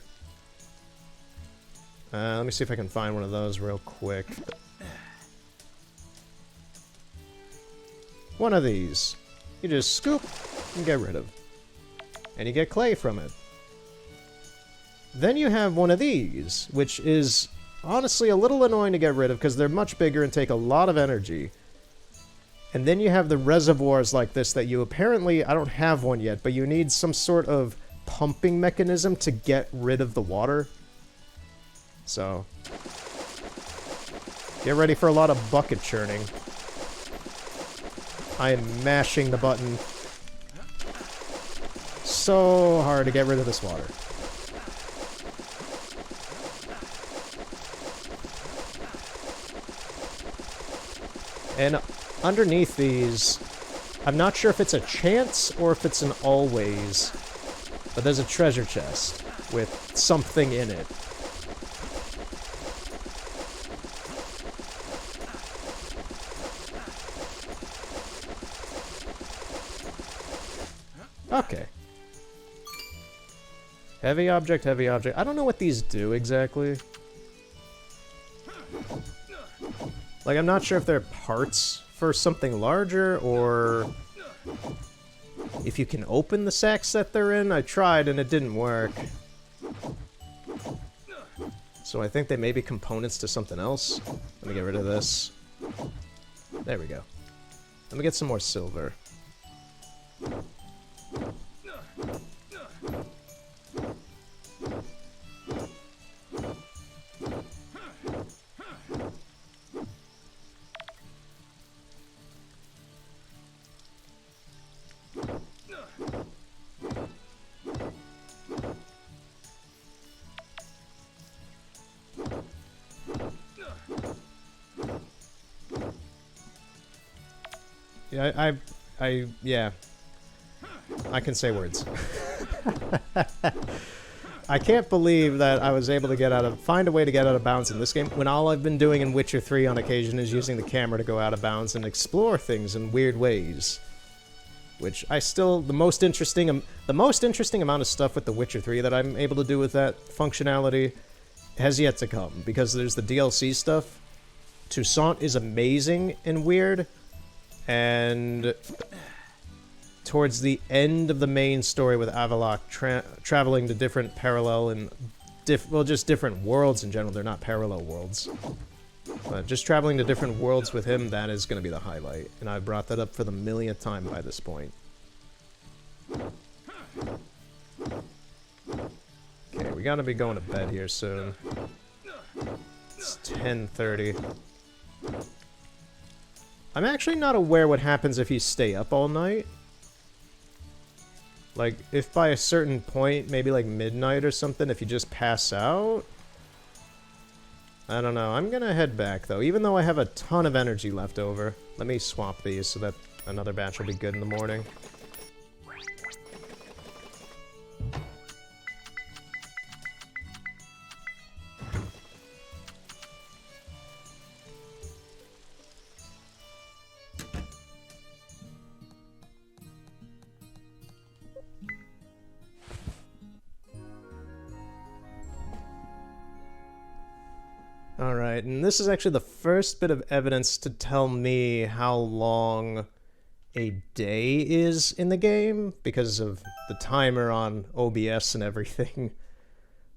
Let me see if I can find one of those real quick. One of these. You just scoop and get rid of. And you get clay from it. Then you have one of these, which is honestly a little annoying to get rid of because they're much bigger and take a lot of energy. And then you have the reservoirs like this that you apparently, I don't have one yet, but you need some sort of pumping mechanism to get rid of the water. So, get ready for a lot of bucket churning. I am mashing the button so hard to get rid of this water. And underneath these, I'm not sure if it's a chance or if it's an always, but there's a treasure chest with something in it. Okay. Heavy object, heavy object. I don't know what these do exactly. Like, I'm not sure if they're parts for something larger, or if you can open the sacks that they're in. I tried and it didn't work. So I think they may be components to something else. Let me get rid of this. There we go. Let me get some more silver. Yeah, yeah. I can say words. I can't believe that I was able to find a way to get out of bounds in this game when all I've been doing in Witcher 3 on occasion is using the camera to go out of bounds and explore things in weird ways. Which the most interesting amount of stuff with The Witcher 3 that I'm able to do with that functionality has yet to come, because there's the DLC stuff. Toussaint is amazing and weird, and towards the end of the main story with Avallac'h traveling to different parallel and just different worlds in general. They're not parallel worlds. But just traveling to different worlds with him, that is going to be the highlight. And I brought that up for the millionth time by this point. Okay, we got to be going to bed here soon. It's 10:30. I'm actually not aware what happens if you stay up all night. Like, if by a certain point, maybe like midnight or something, if you just pass out? I don't know. I'm gonna head back, though, even though I have a ton of energy left over. Let me swap these so that another batch will be good in the morning. Alright, and this is actually the first bit of evidence to tell me how long a day is in the game, because of the timer on OBS and everything.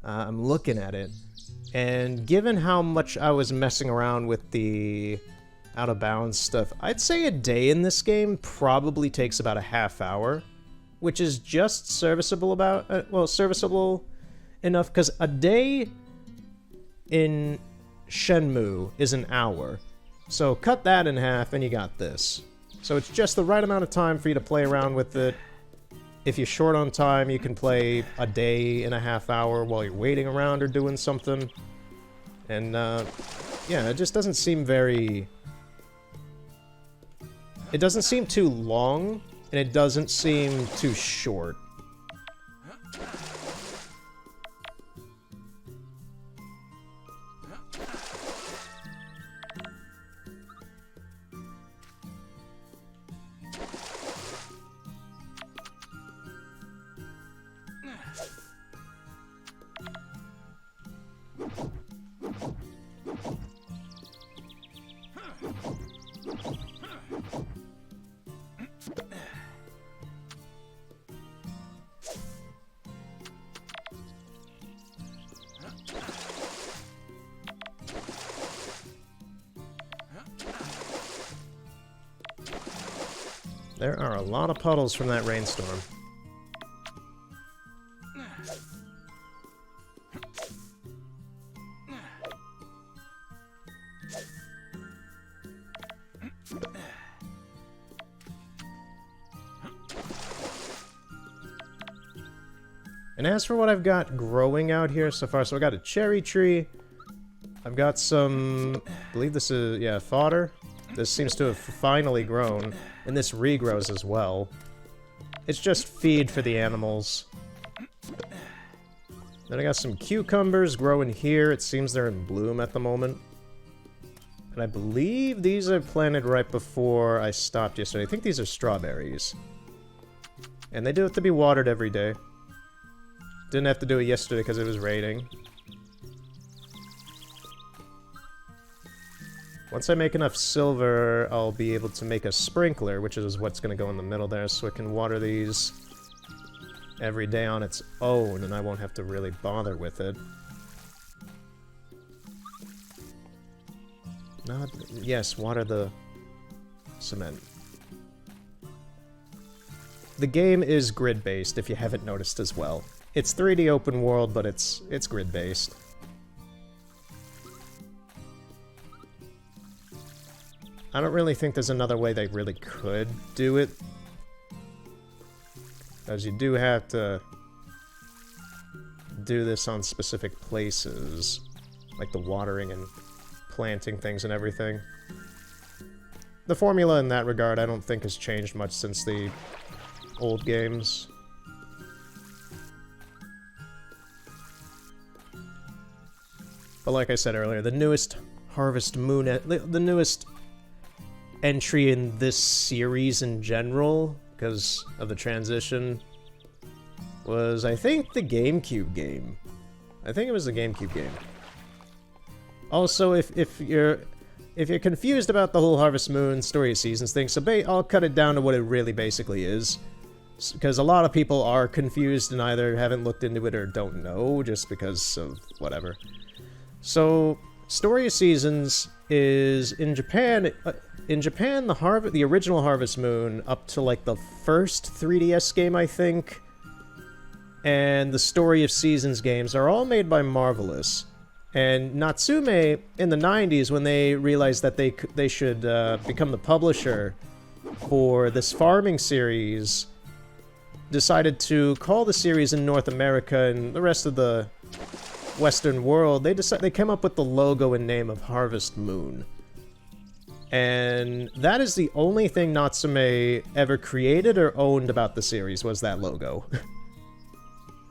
I'm looking at it, and given how much I was messing around with the out-of-bounds stuff, I'd say a day in this game probably takes about a half hour, which is just serviceable serviceable enough, because a day in Shenmue is an hour. So cut that in half and you got this. So it's just the right amount of time for you to play around with it. If you're short on time, you can play a day in a half hour while you're waiting around or doing something. And, yeah, it just doesn't seem very... It doesn't seem too long, and it doesn't seem too short. There are a lot of puddles from that rainstorm. And as for what I've got growing out here so far, so I got a cherry tree. I've got some, I believe this is, yeah, fodder. This seems to have finally grown, and this regrows as well. It's just feed for the animals. Then I got some cucumbers growing here. It seems they're in bloom at the moment. And I believe these I planted right before I stopped yesterday. I think these are strawberries. And they do have to be watered every day. Didn't have to do it yesterday because it was raining. Once I make enough silver, I'll be able to make a sprinkler, which is what's going to go in the middle there, so I can water these every day on its own, and I won't have to really bother with it. Yes, water the cement. The game is grid-based, if you haven't noticed as well. It's 3D open world, but it's grid-based. I don't really think there's another way they really could do it. As you do have to do this on specific places, like the watering and planting things and everything. The formula in that regard I don't think has changed much since the old games. But like I said earlier, the newest Harvest Moon, the newest entry in this series in general, because of the transition, was, I think, the GameCube game. I think it was the GameCube game. Also, if you're confused about the whole Harvest Moon Story of Seasons thing, so I'll cut it down to what it really basically is. Because a lot of people are confused and either haven't looked into it or don't know, just because of whatever. So, Story of Seasons is, in Japan, the original Harvest Moon, up to like the first 3DS game, I think, and the Story of Seasons games are all made by Marvelous. And Natsume, in the 90s, when they realized that they should become the publisher for this farming series, decided to call the series in North America and the rest of the Western world, they came up with the logo and name of Harvest Moon. And that is the only thing Natsume ever created or owned about the series, was that logo.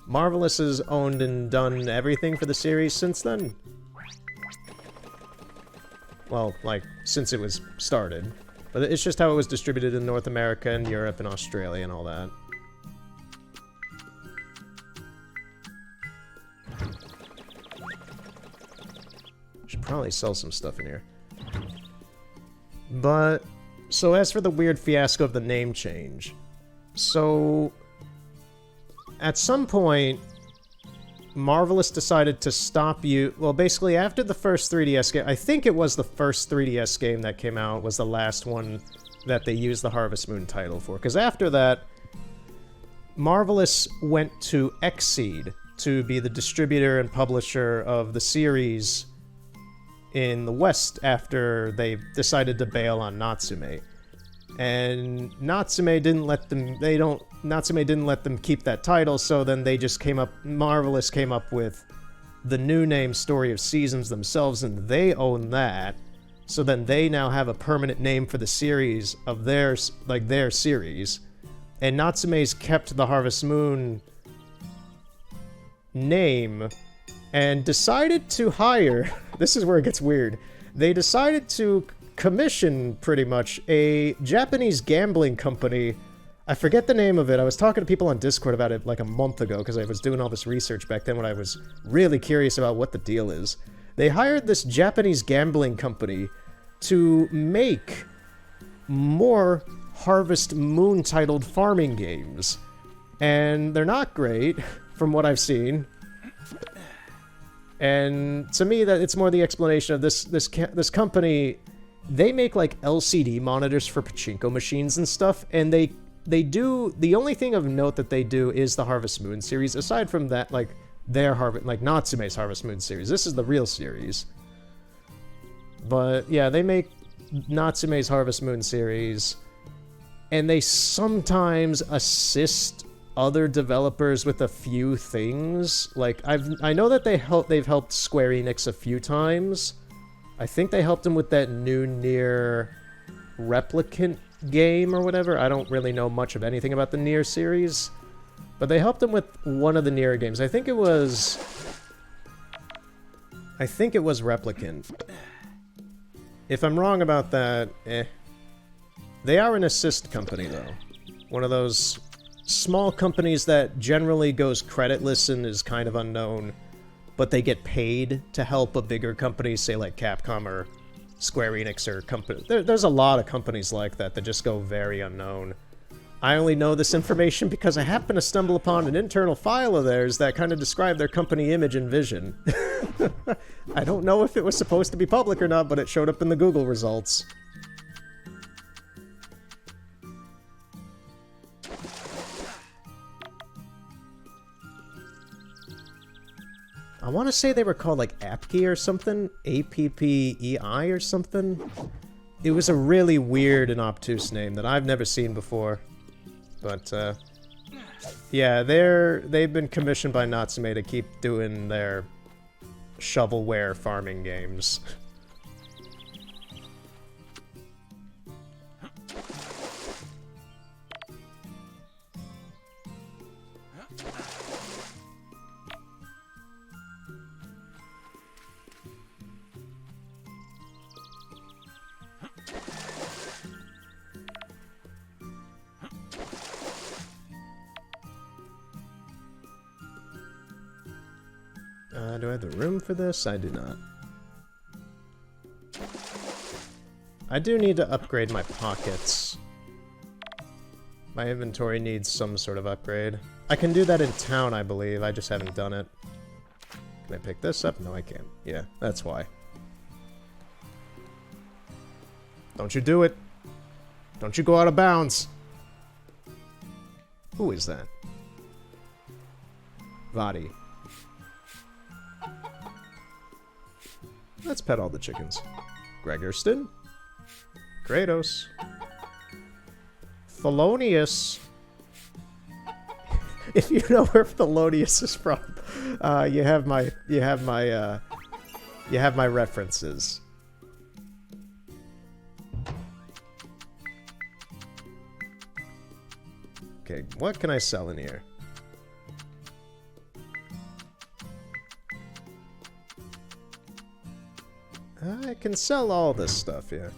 Marvelous has owned and done everything for the series since then. Well, like, since it was started. But it's just how it was distributed in North America and Europe and Australia and all that. Should probably sell some stuff in here. But, so as for the weird fiasco of the name change. So, at some point, Marvelous decided to stop well, basically after the first 3DS game, I think it was the first 3DS game that came out, was the last one that they used the Harvest Moon title for. Because after that, Marvelous went to Xseed to be the distributor and publisher of the series in the West after they decided to bail on Natsume. And Natsume didn't let them keep that title, so then they just Marvelous came up with the new name Story of Seasons themselves, and they own that. So then they now have a permanent name for the series of their series. And Natsume's kept the Harvest Moon name and decided to hire, this is where it gets weird, they decided to commission, pretty much, a Japanese gambling company. I forget the name of it. I was talking to people on Discord about it like a month ago, because I was doing all this research back then when I was really curious about what the deal is. They hired this Japanese gambling company to make more Harvest Moon-titled farming games. And they're not great, from what I've seen. And to me, that it's more the explanation of this company they make like LCD monitors for pachinko machines and stuff, and they do, the only thing of note that they do is the Harvest Moon series. Aside from that, like their Natsume's Harvest Moon series. This is the real series. But yeah, they make Natsume's Harvest Moon series, and they sometimes assist other developers with a few things. Like I know that they've helped Square Enix a few times. I think they helped them with that new Nier Replicant game or whatever. I don't really know much of anything about the Nier series, but they helped them with one of the Nier games. I think it was Replicant. If I'm wrong about that, They are an assist company, though. One of those small companies that generally goes creditless and is kind of unknown, but they get paid to help a bigger company, say like Capcom or Square Enix or company. There's a lot of companies like that that just go very unknown. I only know this information because I happened to stumble upon an internal file of theirs that kind of described their company image and vision. I don't know if it was supposed to be public or not, but it showed up in the Google results. I want to say they were called like Appkey or something, APPEI or something. It was a really weird and obtuse name that I've never seen before. But yeah, they've been commissioned by Natsume to keep doing their shovelware farming games. Do I have the room for this? I do not. I do need to upgrade my pockets. My inventory needs some sort of upgrade. I can do that in town, I believe. I just haven't done it. Can I pick this up? No, I can't. Yeah, that's why. Don't you do it. Don't you go out of bounds. Who is that? Vadi. Let's pet all the chickens. Gregorston. Kratos. Thelonious. If you know where Thelonious is from, you have my references. Okay, what can I sell in here? I can sell all this stuff, yeah.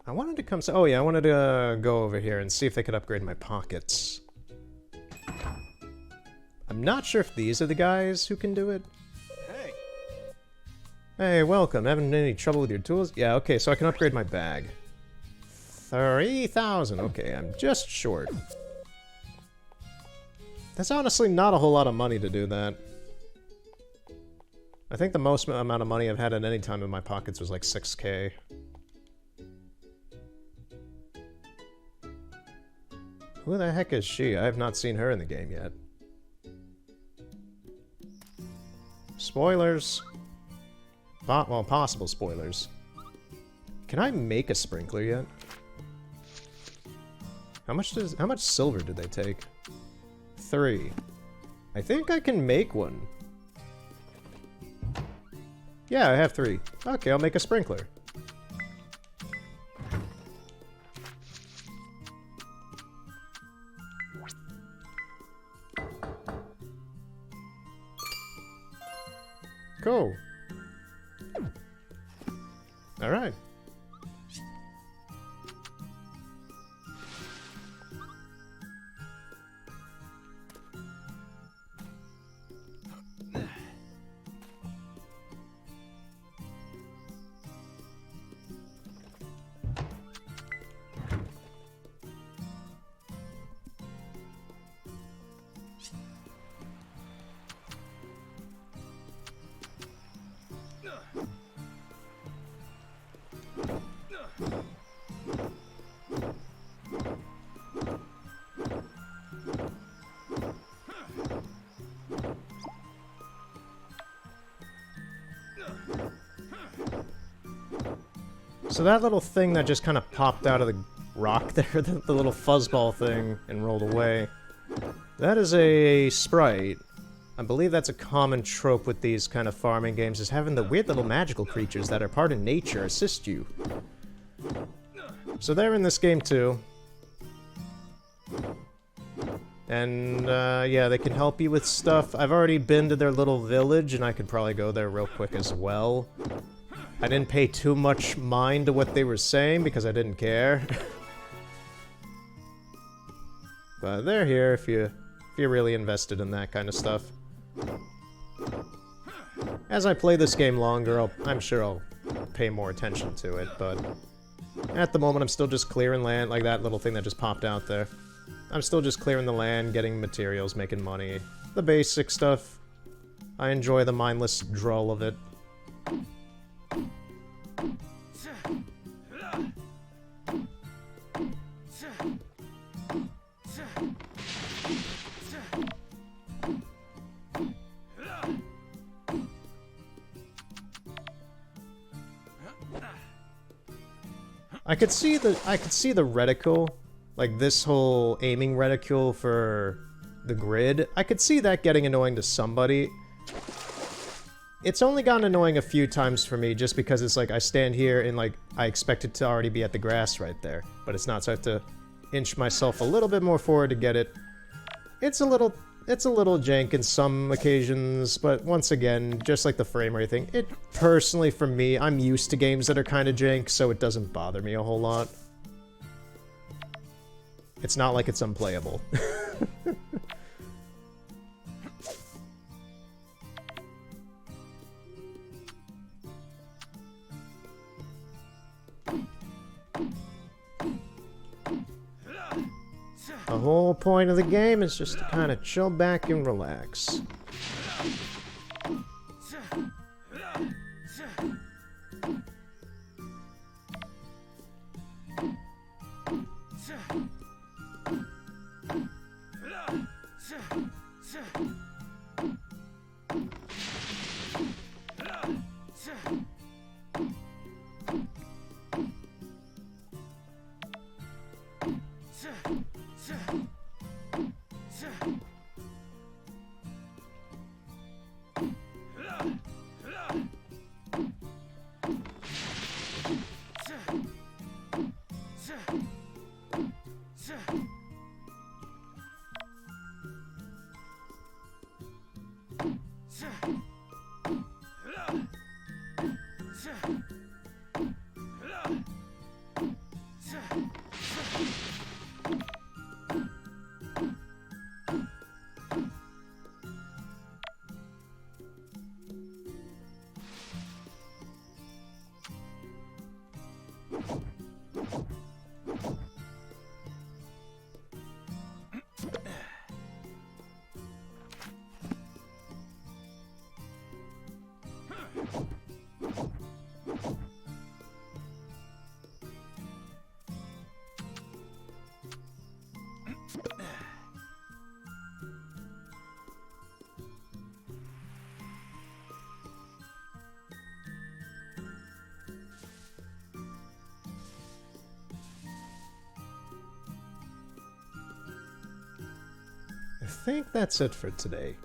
I wanted to come... Oh yeah, I wanted to go over here and see if they could upgrade my pockets. I'm not sure if these are the guys who can do it. Hey! Hey, welcome. Having any trouble with your tools? Yeah, okay, so I can upgrade my bag. 3,000. Okay, I'm just short. That's honestly not a whole lot of money to do that. I think the most amount of money I've had at any time in my pockets was like 6K. Who the heck is she? I have not seen her in the game yet. Spoilers. Well, possible spoilers. Can I make a sprinkler yet? How much silver did they take? 3. I think I can make one. Yeah, I have 3. Okay, I'll make a sprinkler. Cool. Alright. So that little thing that just kind of popped out of the rock there, the little fuzzball thing, and rolled away, that is a sprite. I believe that's a common trope with these kind of farming games, is having the weird little magical creatures that are part of nature assist you. So they're in this game too. And, yeah, they can help you with stuff. I've already been to their little village, and I could probably go there real quick as well. I didn't pay too much mind to what they were saying, because I didn't care. But they're here if you're really invested in that kind of stuff. As I play this game longer, I'm sure I'll pay more attention to it, but at the moment I'm still just clearing land, like that little thing that just popped out there. I'm still just clearing the land, getting materials, making money. The basic stuff. I enjoy the mindless drawl of it. I could see the reticle, like this whole aiming reticule for the grid. I could see that getting annoying to somebody. It's only gotten annoying a few times for me, just because it's like I stand here and like I expect it to already be at the grass right there, but it's not, so I have to inch myself a little bit more forward to get it. It's a little jank in some occasions, but once again, just like the frame rate thing, it personally, for me, I'm used to games that are kind of jank, so it doesn't bother me a whole lot. It's not like it's unplayable. The whole point of the game is just to kind of chill back and relax. I think that's it for today.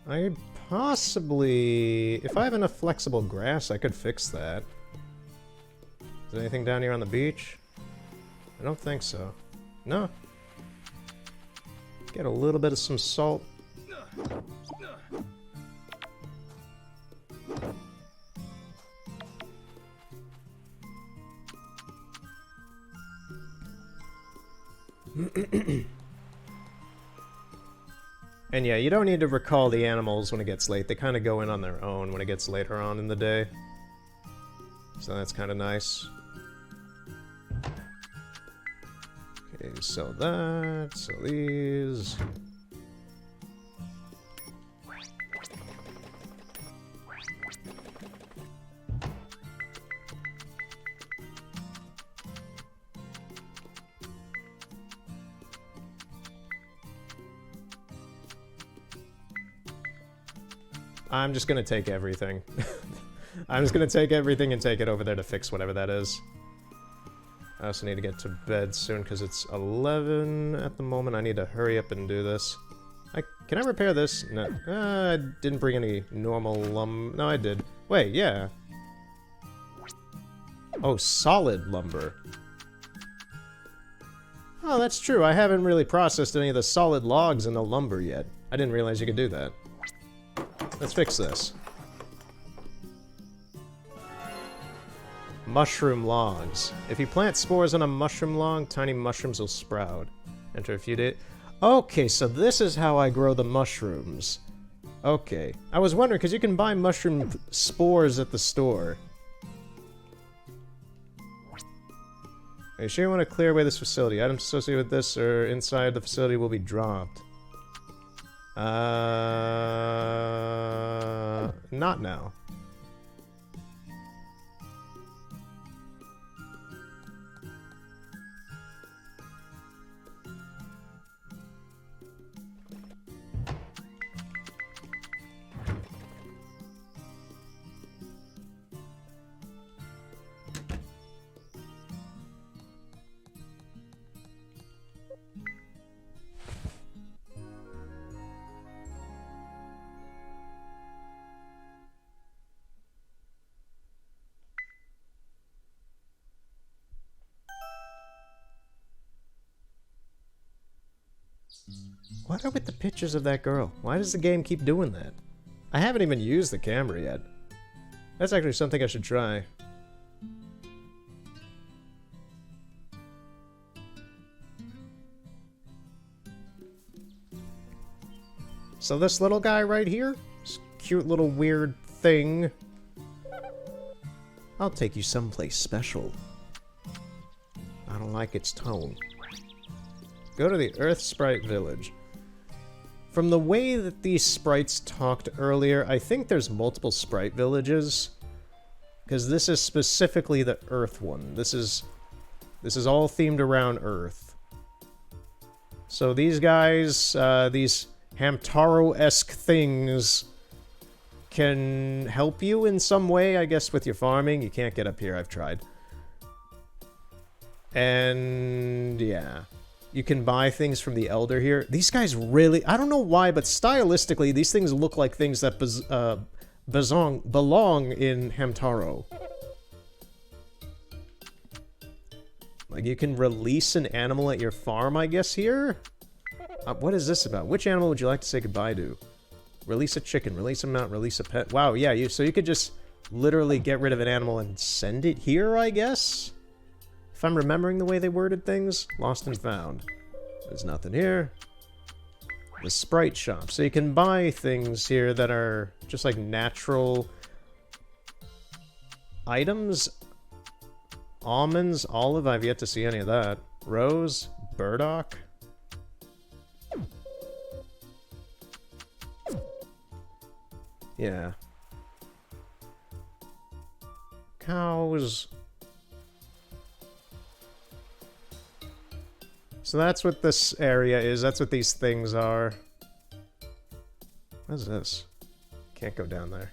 I possibly... if I have enough flexible grass, I could fix that. Is there anything down here on the beach? I don't think so. No. Get a little bit of some salt. And yeah, you don't need to recall the animals when it gets late. They kind of go in on their own when it gets later on in the day. So that's kind of nice. Okay, sell that, sell these. I'm just gonna take everything. I'm just gonna take everything and take it over there to fix whatever that is. I also need to get to bed soon because it's 11 at the moment. I need to hurry up and do this. Can I repair this? No. I didn't bring any normal No, I did. Wait, yeah. Oh, solid lumber. Oh, that's true. I haven't really processed any of the solid logs in the lumber yet. I didn't realize you could do that. Let's fix this. Mushroom logs. If you plant spores on a mushroom log, tiny mushrooms will sprout. Enter a few days. Okay, so this is how I grow the mushrooms. Okay. I was wondering, because you can buy mushroom spores at the store. Are you sure you want to clear away this facility? Items associated with this or inside the facility will be dropped. Not now. What are with the pictures of that girl? Why does the game keep doing that? I haven't even used the camera yet. That's actually something I should try. So this little guy right here, this cute little weird thing. I'll take you someplace special. I don't like its tone. Go to the Earth Sprite Village. From the way that these sprites talked earlier, I think there's multiple sprite villages. Because this is specifically the Earth one. This is all themed around Earth. So these guys, these Hamtaro-esque things can help you in some way, I guess, with your farming. You can't get up here, I've tried. And yeah. You can buy things from the Elder here. These guys really... I don't know why, but stylistically, these things look like things that belong in Hamtaro. Like, you can release an animal at your farm, I guess, here? What is this about? Which animal would you like to say goodbye to? Release a chicken, release a mount, release a pet. Wow, yeah, so you could just literally get rid of an animal and send it here, I guess? If I'm remembering the way they worded things, lost and found. There's nothing here. The sprite shop. So you can buy things here that are just like natural items. Almonds, olive, I've yet to see any of that. Rose, burdock. Yeah. Cows. So that's what this area is. That's what these things are. What is this? Can't go down there.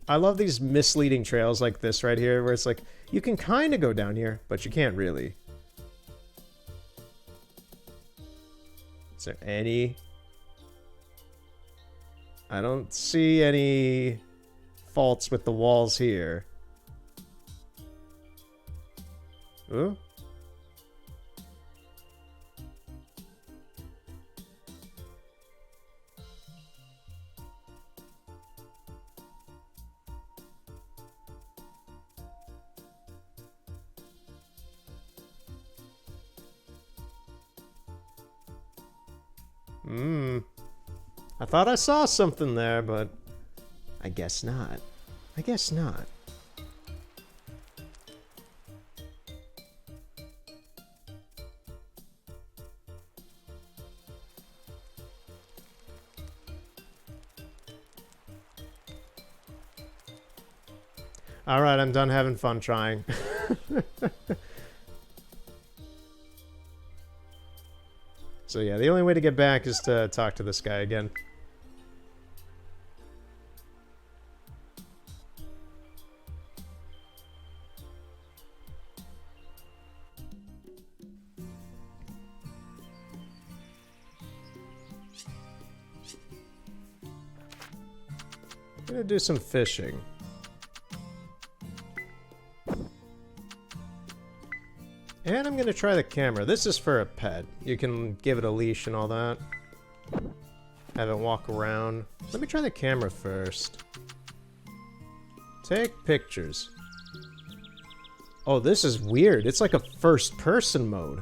I love these misleading trails like this right here, where it's like, you can kind of go down here, but you can't really. Is there any... I don't see any faults with the walls here. Ooh. I thought I saw something there, but I guess not. I guess not. Alright, I'm done having fun trying. So yeah, the only way to get back is to talk to this guy again. I'm gonna do some fishing. And I'm gonna try the camera. This is for a pet. You can give it a leash and all that. Have it walk around. Let me try the camera first. Take pictures. Oh, this is weird. It's like a first-person mode.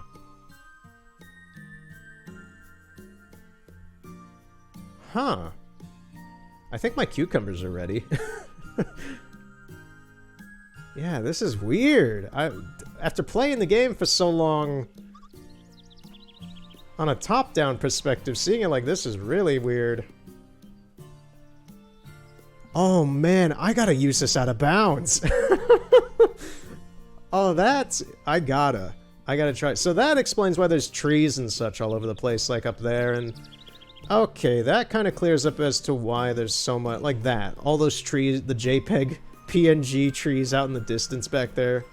Huh. I think my cucumbers are ready. Yeah, this is weird. After playing the game for so long on a top-down perspective, seeing it like this is really weird. Oh man, I gotta use this out of bounds. Oh, I gotta try. So that explains why there's trees and such all over the place, like up there, and okay, that kind of clears up as to why there's so much, like that. All those trees, the JPEG PNG trees out in the distance back there.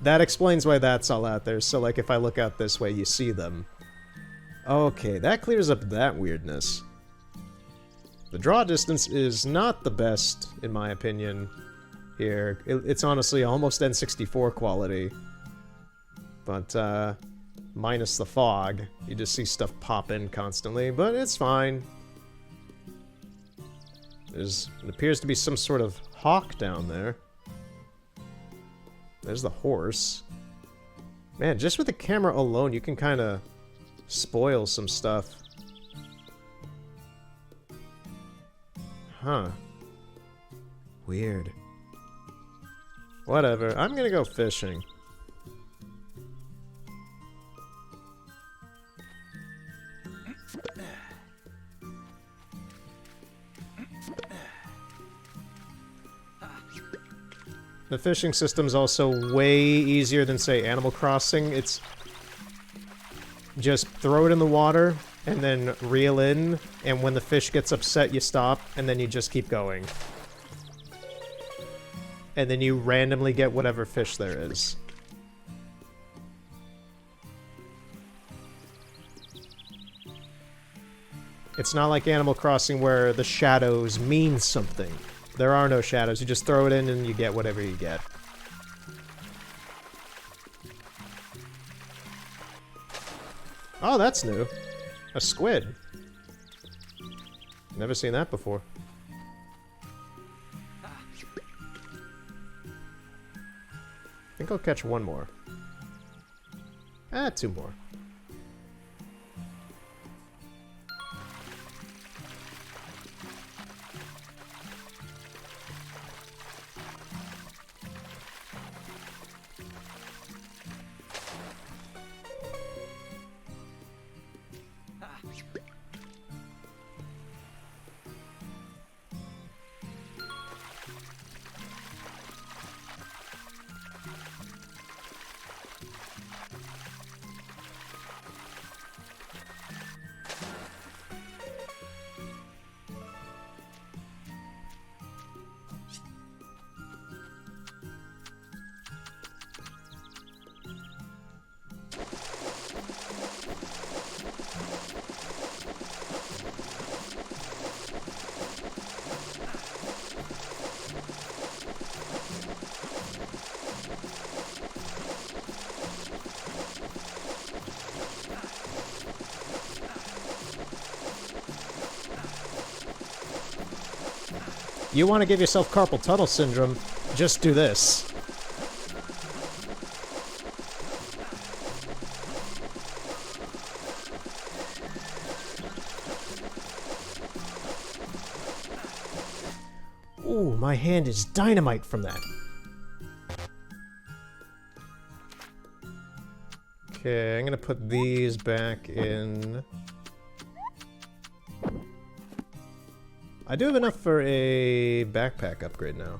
That explains why that's all out there, so like if I look out this way, you see them. Okay, that clears up that weirdness. The draw distance is not the best, in my opinion, here. It's honestly almost N64 quality. But, minus the fog. You just see stuff pop in constantly, but it's fine. It appears to be some sort of hawk down there. There's the horse. Man, just with the camera alone, you can kind of spoil some stuff. Huh. Weird. Whatever, I'm gonna go fishing. The fishing system's also way easier than, say, Animal Crossing. It's just throw it in the water, and then reel in, and when the fish gets upset, you stop, and then you just keep going. And then you randomly get whatever fish there is. It's not like Animal Crossing where the shadows mean something. There are no shadows. You just throw it in and you get whatever you get. Oh, that's new. A squid. Never seen that before. I think I'll catch one more. Two more. You want to give yourself carpal tunnel syndrome, just do this. my hand is dynamite from that. Okay, I'm gonna put these back in. I do have enough for a backpack upgrade now.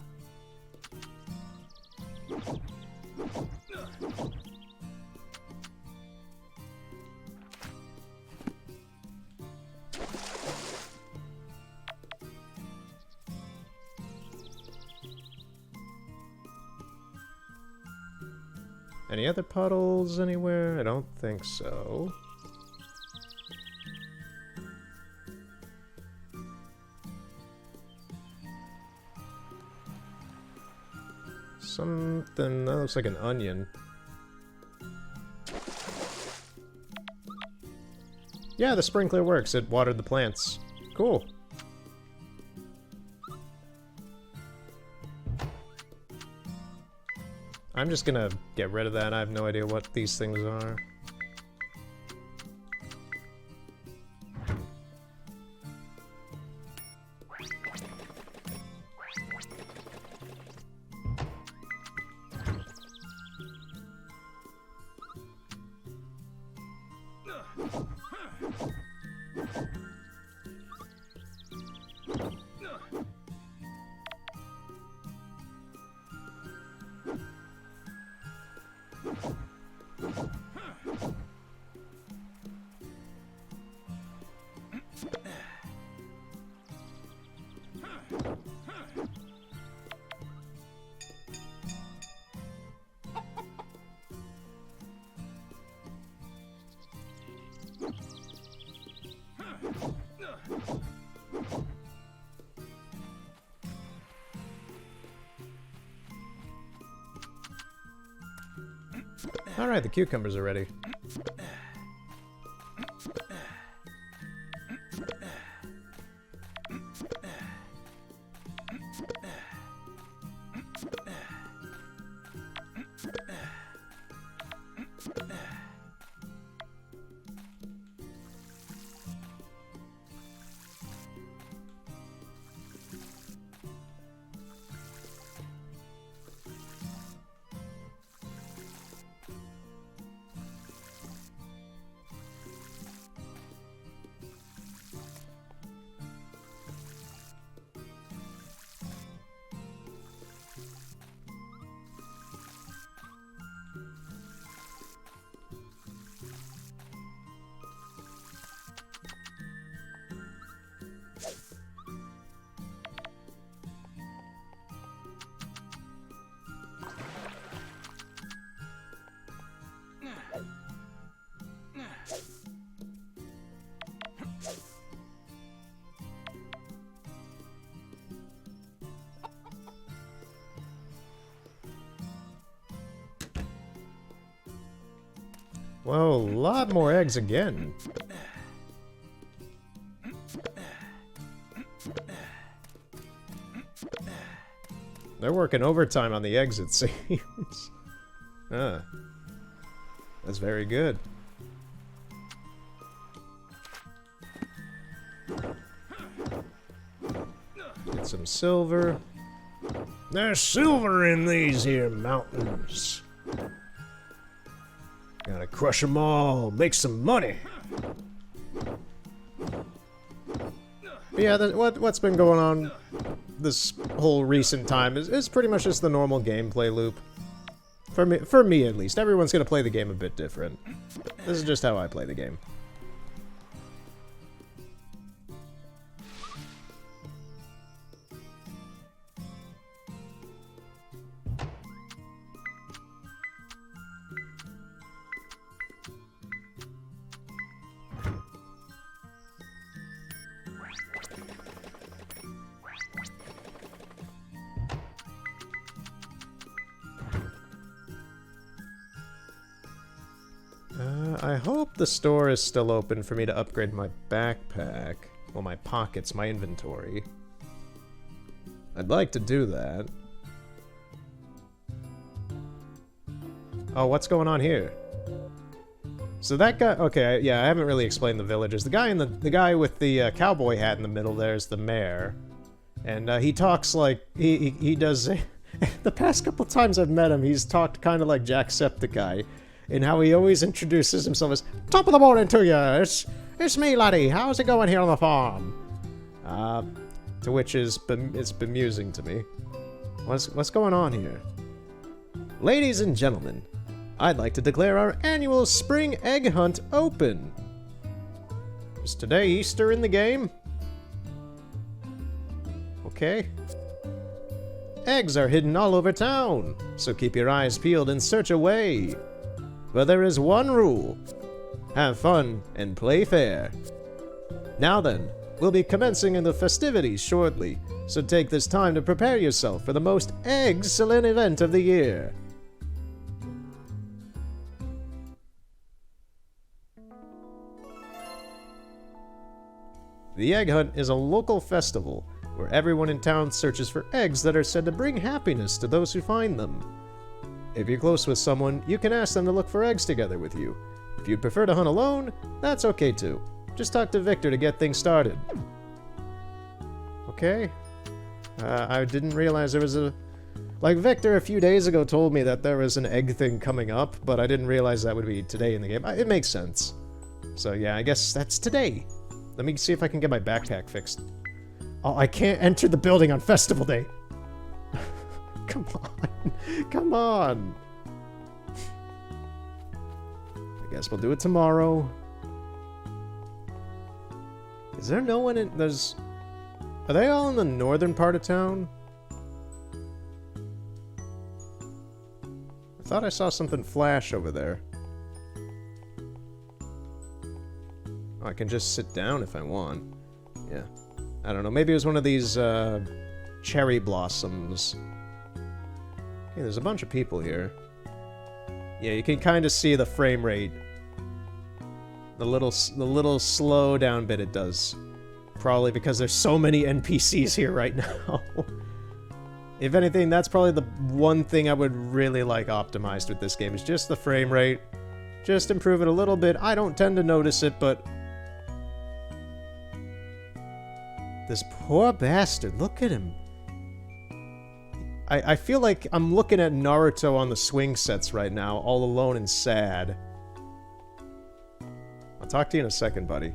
Any other puddles anywhere? I don't think so. Something that looks like an onion. Yeah, the sprinkler works. It watered the plants. Cool. I'm just gonna get rid of that. I have no idea what these things are. Alright, the cucumbers are ready. Whoa, a lot more eggs again. They're working overtime on the eggs, it seems. Ah. That's very good. Get some silver. There's silver in these here mountains. Gotta crush them all, make some money. But yeah, what's been going on this whole recent time is pretty much just the normal gameplay loop. For me at least. Everyone's gonna play the game a bit different. This is just how I play the game. I hope the store is still open for me to upgrade my backpack. Well, my pockets, my inventory. I'd like to do that. Oh, what's going on here? So that guy... Okay, yeah, I haven't really explained the villagers. The guy with the cowboy hat in the middle there is the mayor. And he talks like he does. The past couple times I've met him, he's talked kind of like Jacksepticeye, in how he always introduces himself as "Top of the morning to you. It's me, laddie. How's it going here on the farm?" To which it's bemusing to me. What's going on here? Ladies and gentlemen, I'd like to declare our annual spring egg hunt open. Is today Easter in the game? Okay. Eggs are hidden all over town, so keep your eyes peeled and search away. But there is one rule. Have fun and play fair. Now then, we'll be commencing in the festivities shortly, so take this time to prepare yourself for the most excellent event of the year. The Egg Hunt is a local festival where everyone in town searches for eggs that are said to bring happiness to those who find them. If you're close with someone, you can ask them to look for eggs together with you. If you'd prefer to hunt alone, that's okay too. Just talk to Victor to get things started. Okay. I didn't realize there was a... Like, Victor a few days ago told me that there was an egg thing coming up, but I didn't realize that would be today in the game. It makes sense. So yeah, I guess that's today. Let me see if I can get my backpack fixed. Oh, I can't enter the building on festival day. Come on. Come on. I guess we'll do it tomorrow. Is there no one in... There's... Are they all in the northern part of town? I thought I saw something flash over there. Oh, I can just sit down if I want. Yeah. I don't know, maybe it was one of these, cherry blossoms. Okay, there's a bunch of people here. Yeah, you can kind of see the frame rate. The little slow down bit it does. Probably because there's so many NPCs here right now. If anything, that's probably the one thing I would really like optimized with this game, is just the frame rate. Just improve it a little bit. I don't tend to notice it, but... This poor bastard, look at him. I feel like I'm looking at Naruto on the swing sets right now, all alone and sad. I'll talk to you in a second, buddy.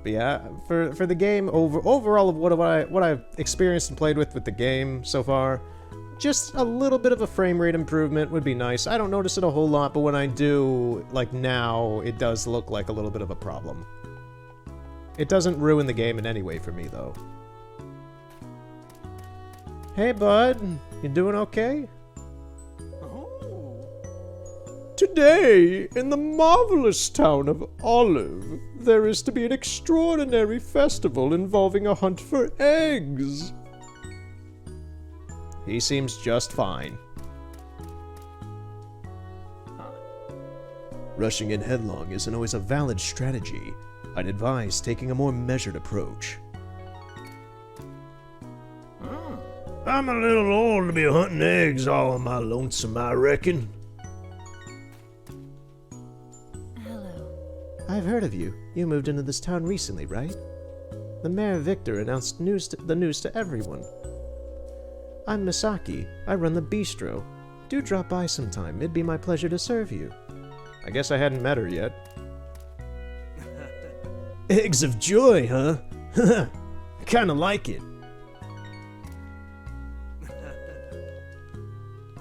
But yeah, for the game, overall of what I've experienced and played with the game so far, just a little bit of a frame rate improvement would be nice. I don't notice it a whole lot, but when I do, like now, it does look like a little bit of a problem. It doesn't ruin the game in any way for me, though. Hey, bud. You doing okay? Oh. Today, in the marvelous town of Olive, there is to be an extraordinary festival involving a hunt for eggs. He seems just fine. Rushing in headlong isn't always a valid strategy. I'd advise taking a more measured approach. I'm a little old to be hunting eggs all on my lonesome, I reckon. Hello. I've heard of you. You moved into this town recently, right? The Mayor Victor announced the news to everyone. I'm Misaki. I run the bistro. Do drop by sometime. It'd be my pleasure to serve you. I guess I hadn't met her yet. Eggs of joy, huh? Kinda like it.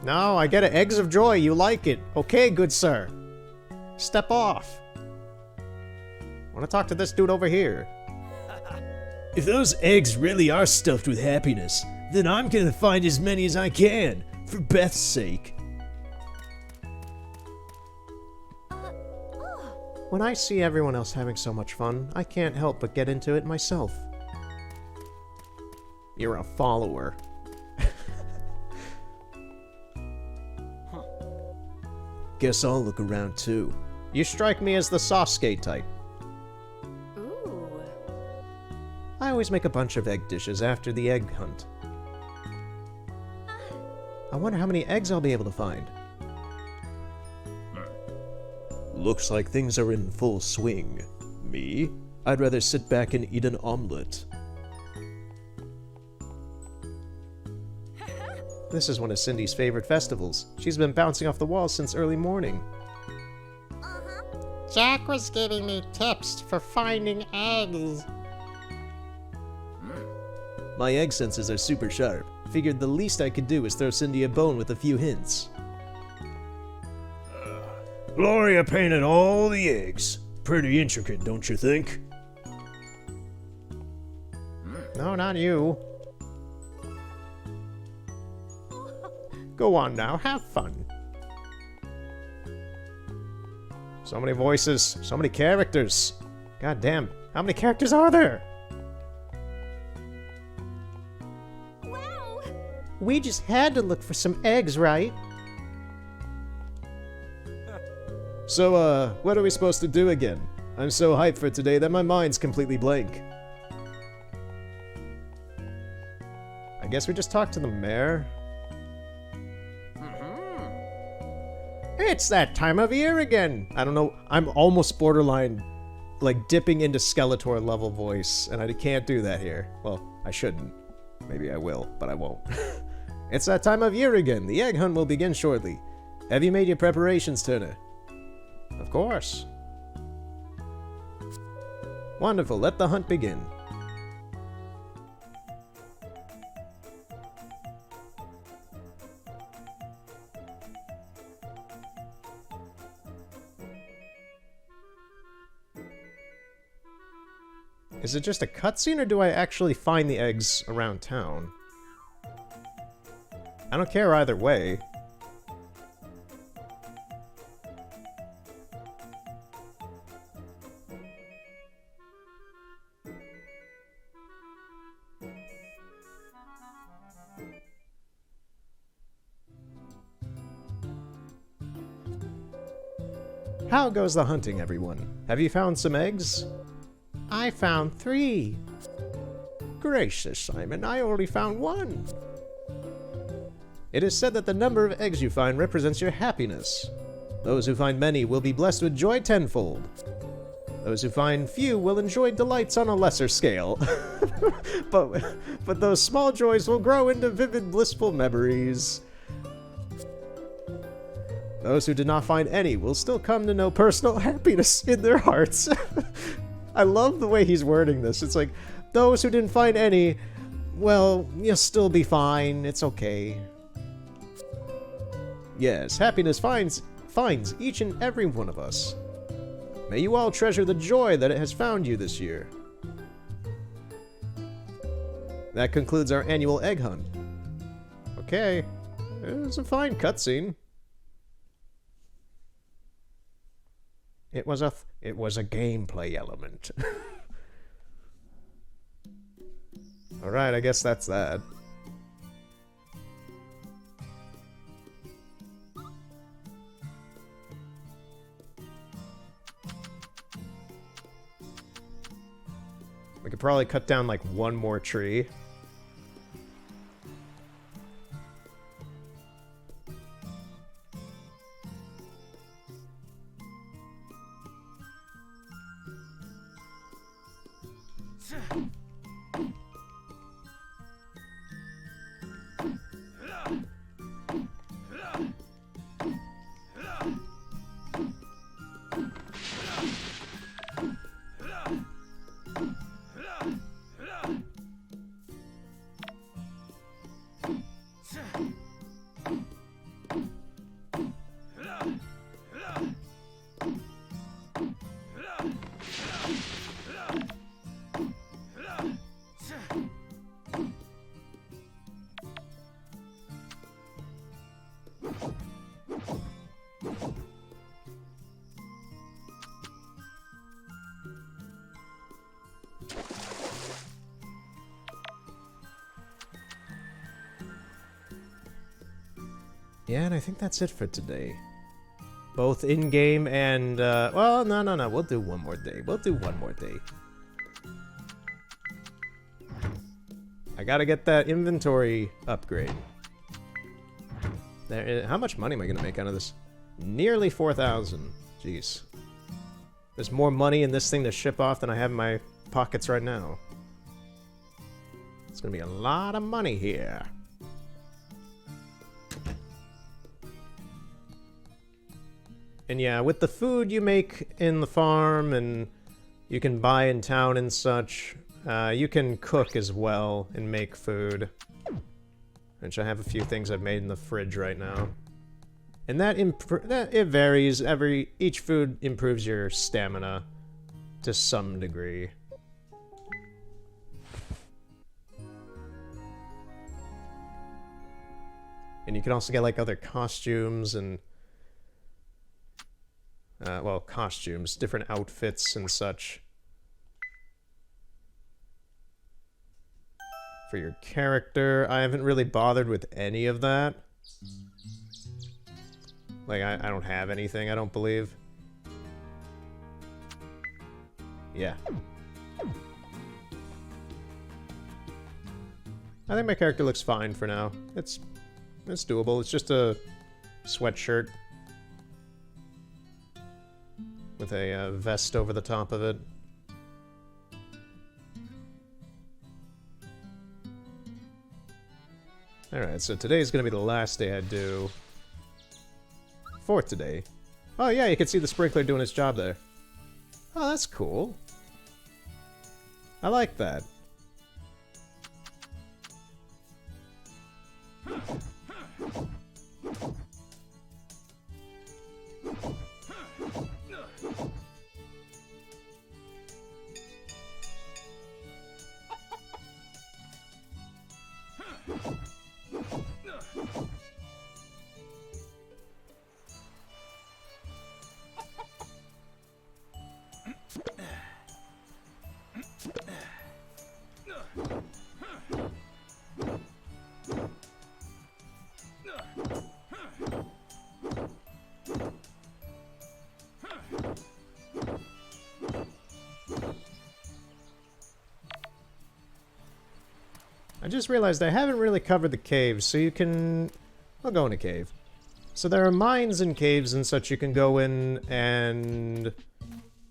No, I get it. Eggs of joy, you like it. Okay, good sir. Step off. I want to talk to this dude over here. If those eggs really are stuffed with happiness, then I'm gonna find as many as I can, for Beth's sake. When I see everyone else having so much fun, I can't help but get into it myself. You're a follower. Guess I'll look around too. You strike me as the Sasuke type. Ooh. I always make a bunch of egg dishes after the egg hunt. I wonder how many eggs I'll be able to find. Looks like things are in full swing. Me? I'd rather sit back and eat an omelet. This is one of Cindy's favorite festivals. She's been bouncing off the walls since early morning. Jack was giving me tips for finding eggs. My egg senses are super sharp. Figured the least I could do is throw Cindy a bone with a few hints. Gloria painted all the eggs. Pretty intricate, don't you think? No, not you. Go on now, have fun. So many voices, so many characters. God damn, how many characters are there? Wow! We just had to look for some eggs, right? So, what are we supposed to do again? I'm so hyped for today that my mind's completely blank. I guess we just talked to the mayor. It's that time of year again! I don't know, I'm almost borderline, like, dipping into Skeletor level voice, and I can't do that here. Well, I shouldn't. Maybe I will, but I won't. It's that time of year again. The egg hunt will begin shortly. Have you made your preparations, Turner? Of course. Wonderful, let the hunt begin. Is it just a cutscene, or do I actually find the eggs around town? I don't care either way. How goes the hunting, everyone? Have you found some eggs? I found 3. Gracious, Simon, I only found 1. It is said that the number of eggs you find represents your happiness. Those who find many will be blessed with joy tenfold. Those who find few will enjoy delights on a lesser scale. but those small joys will grow into vivid, blissful memories. Those who did not find any will still come to know personal happiness in their hearts. I love the way he's wording this. It's like, those who didn't find any, well, you'll still be fine. It's okay. Yes, happiness finds each and every one of us. May you all treasure the joy that it has found you this year. That concludes our annual egg hunt. Okay, it was a fine cutscene. It was a gameplay element. Alright, I guess that's that. We could probably cut down like one more tree. Yeah, and I think that's it for today. Both in-game and, well, no, we'll do one more day. We'll do one more day. I gotta get that inventory upgrade. How much money am I gonna make out of this? Nearly 4,000. Jeez. There's more money in this thing to ship off than I have in my pockets right now. It's gonna be a lot of money here. And yeah, with the food you make in the farm and you can buy in town and such, you can cook as well and make food. Which I have a few things I've made in the fridge right now. And that it varies. Each food improves your stamina to some degree. And you can also get like other costumes and well, costumes, different outfits and such for your character. I haven't really bothered with any of that. Like, I don't have anything, I don't believe. Yeah. I think my character looks fine for now. It's doable. It's just a sweatshirt with a vest over the top of it. Alright, so today's gonna be the last day I do. For today. Oh yeah, you can see the sprinkler doing its job there. Oh, that's cool. I like that. I just realized I haven't really covered the caves, so you can... I'll go in a cave. So there are mines and caves and such you can go in, and...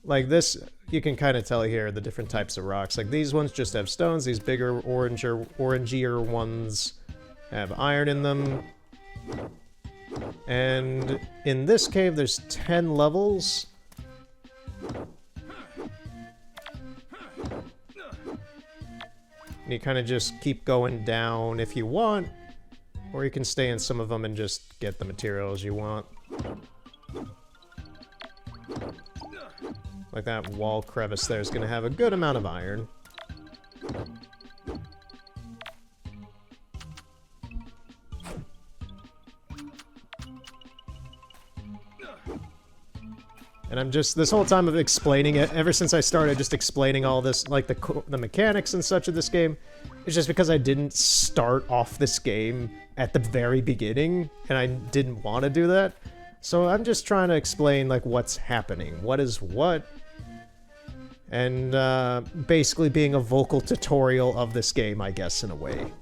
Like this, you can kind of tell here the different types of rocks. Like these ones just have stones, these bigger orangier ones have iron in them. And in this cave there's 10 levels. And you kind of just keep going down if you want, or you can stay in some of them and just get the materials you want. Like that wall crevice there is going to have a good amount of iron. And I'm just, this whole time of explaining it, ever since I started just explaining all this, like the mechanics and such of this game, it's just because I didn't start off this game at the very beginning, and I didn't want to do that. So I'm just trying to explain, like, what's happening, what is what, and basically being a vocal tutorial of this game, I guess, in a way.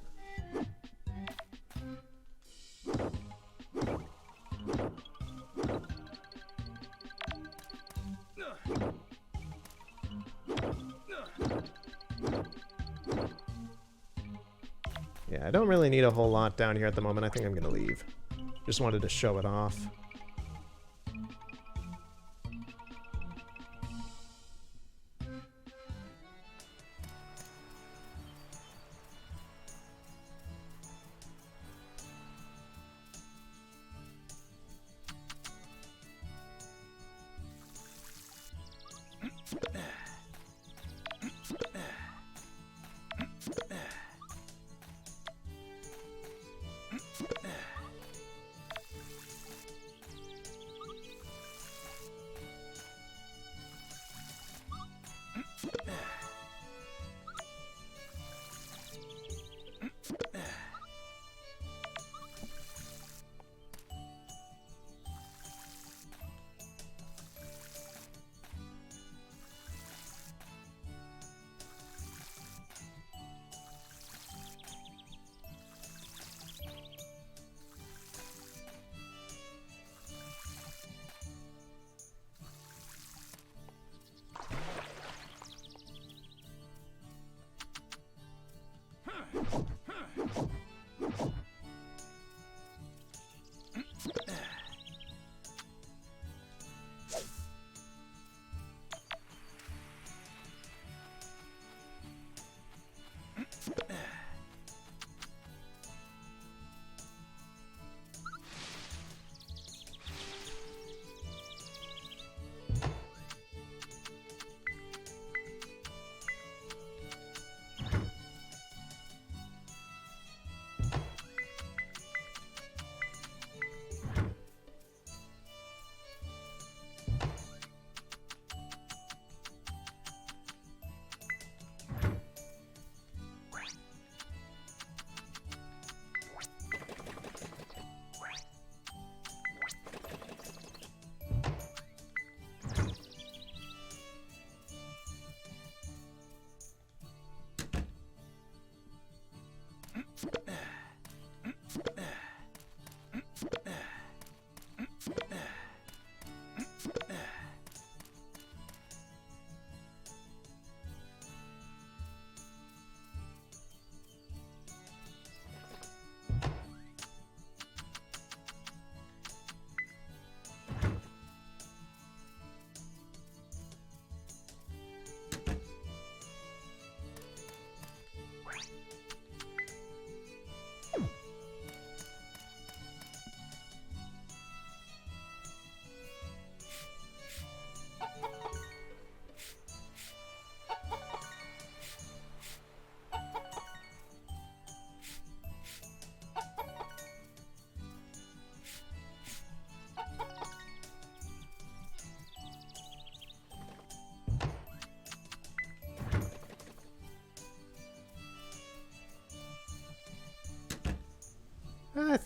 Yeah, I don't really need a whole lot down here at the moment. I think I'm gonna leave. Just wanted to show it off.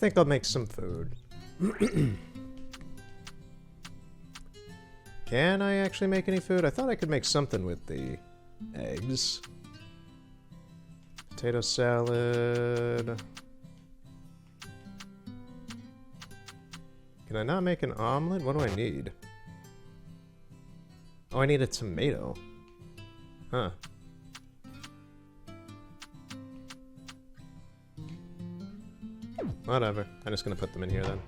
think I'll make some food. Can I actually make any food? I thought I could make something with the eggs. Potato salad. Can I not make an omelet? What do I need? Oh, I need a tomato. Huh. Whatever. I'm just gonna put them in here then.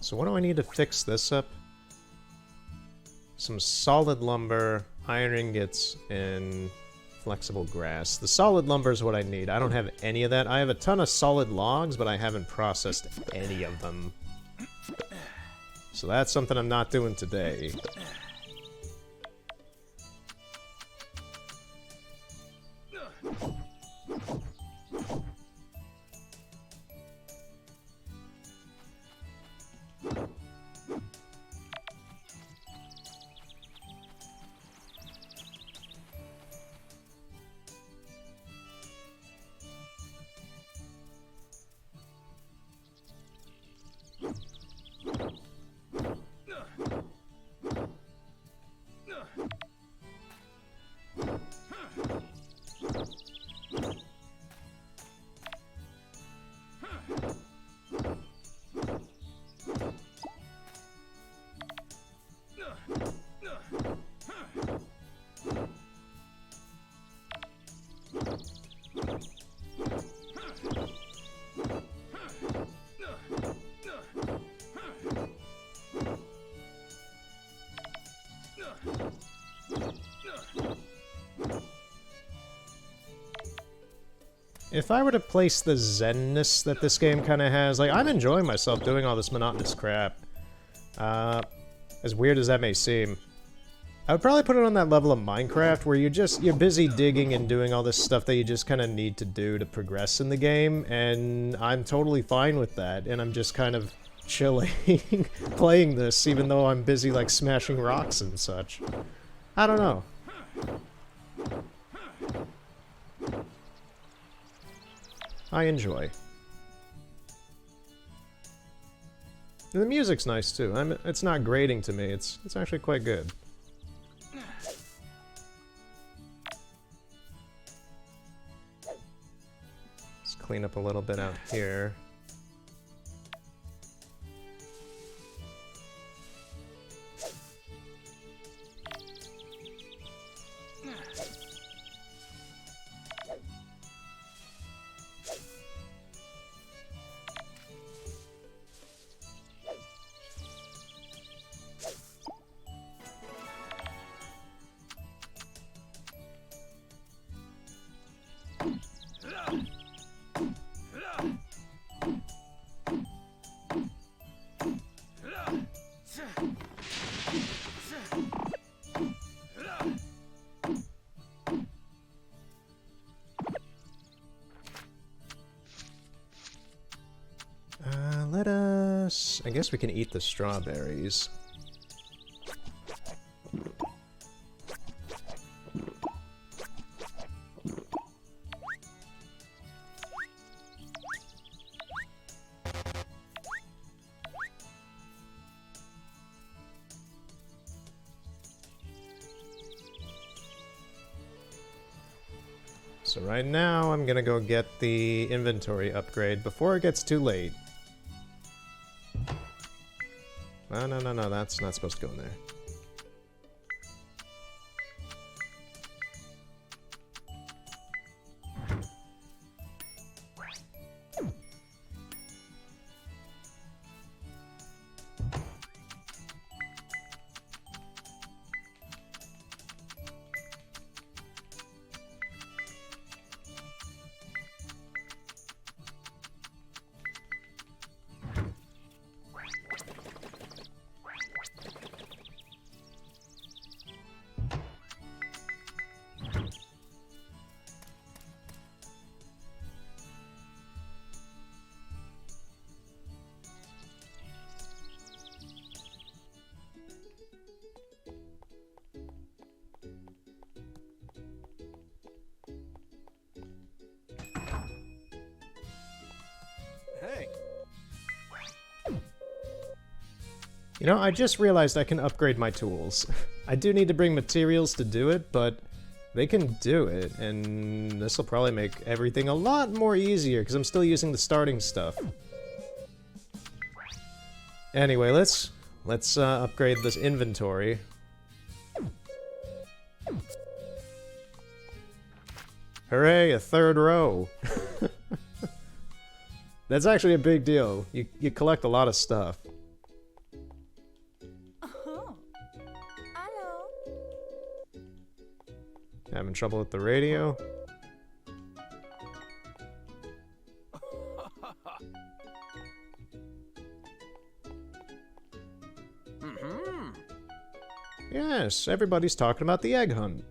So what do I need to fix this up? Some solid lumber, iron ingots, and flexible grass. The solid lumber is what I need. I don't have any of that. I have a ton of solid logs, but I haven't processed any of them. So that's something I'm not doing today. If I were to place the zenness that this game kind of has, like, I'm enjoying myself doing all this monotonous crap. As weird as that may seem. I would probably put it on that level of Minecraft where you're busy digging and doing all this stuff that you just kind of need to do to progress in the game, and I'm totally fine with that, and I'm just kind of chilling playing this even though I'm busy, like, smashing rocks and such. I don't know. I enjoy. And the music's nice too. It's not grating to me. It's actually quite good. Let's clean up a little bit out here. I guess we can eat the strawberries. So right now I'm gonna go get the inventory upgrade before it gets too late. No, that's not supposed to go in there. You know, I just realized I can upgrade my tools. I do need to bring materials to do it, but they can do it, and this will probably make everything a lot more easier, because I'm still using the starting stuff. Anyway, let's upgrade this inventory. Hooray, a third row! That's actually a big deal. You collect a lot of stuff. Having trouble with the radio? Yes, everybody's talking about the egg hunt.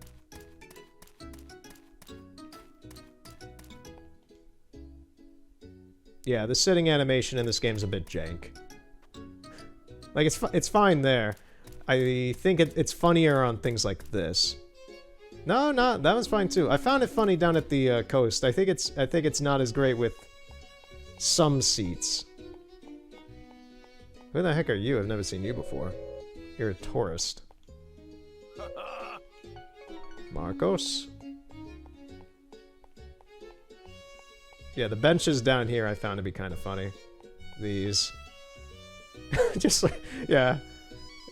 Yeah, the sitting animation in this game's a bit jank. Like, it's fine there. I think it's funnier on things like this. No, that was fine too. I found it funny down at the coast. I think it's not as great with some seats. Who the heck are you? I've never seen you before. You're a tourist. Marcos? Yeah, the benches down here I found to be kind of funny. These. Just like, yeah.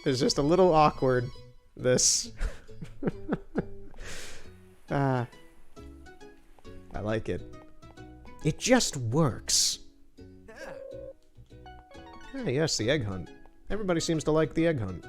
It's just a little awkward. This. I like it. It just works. Ah, yes, the egg hunt. Everybody seems to like the egg hunt.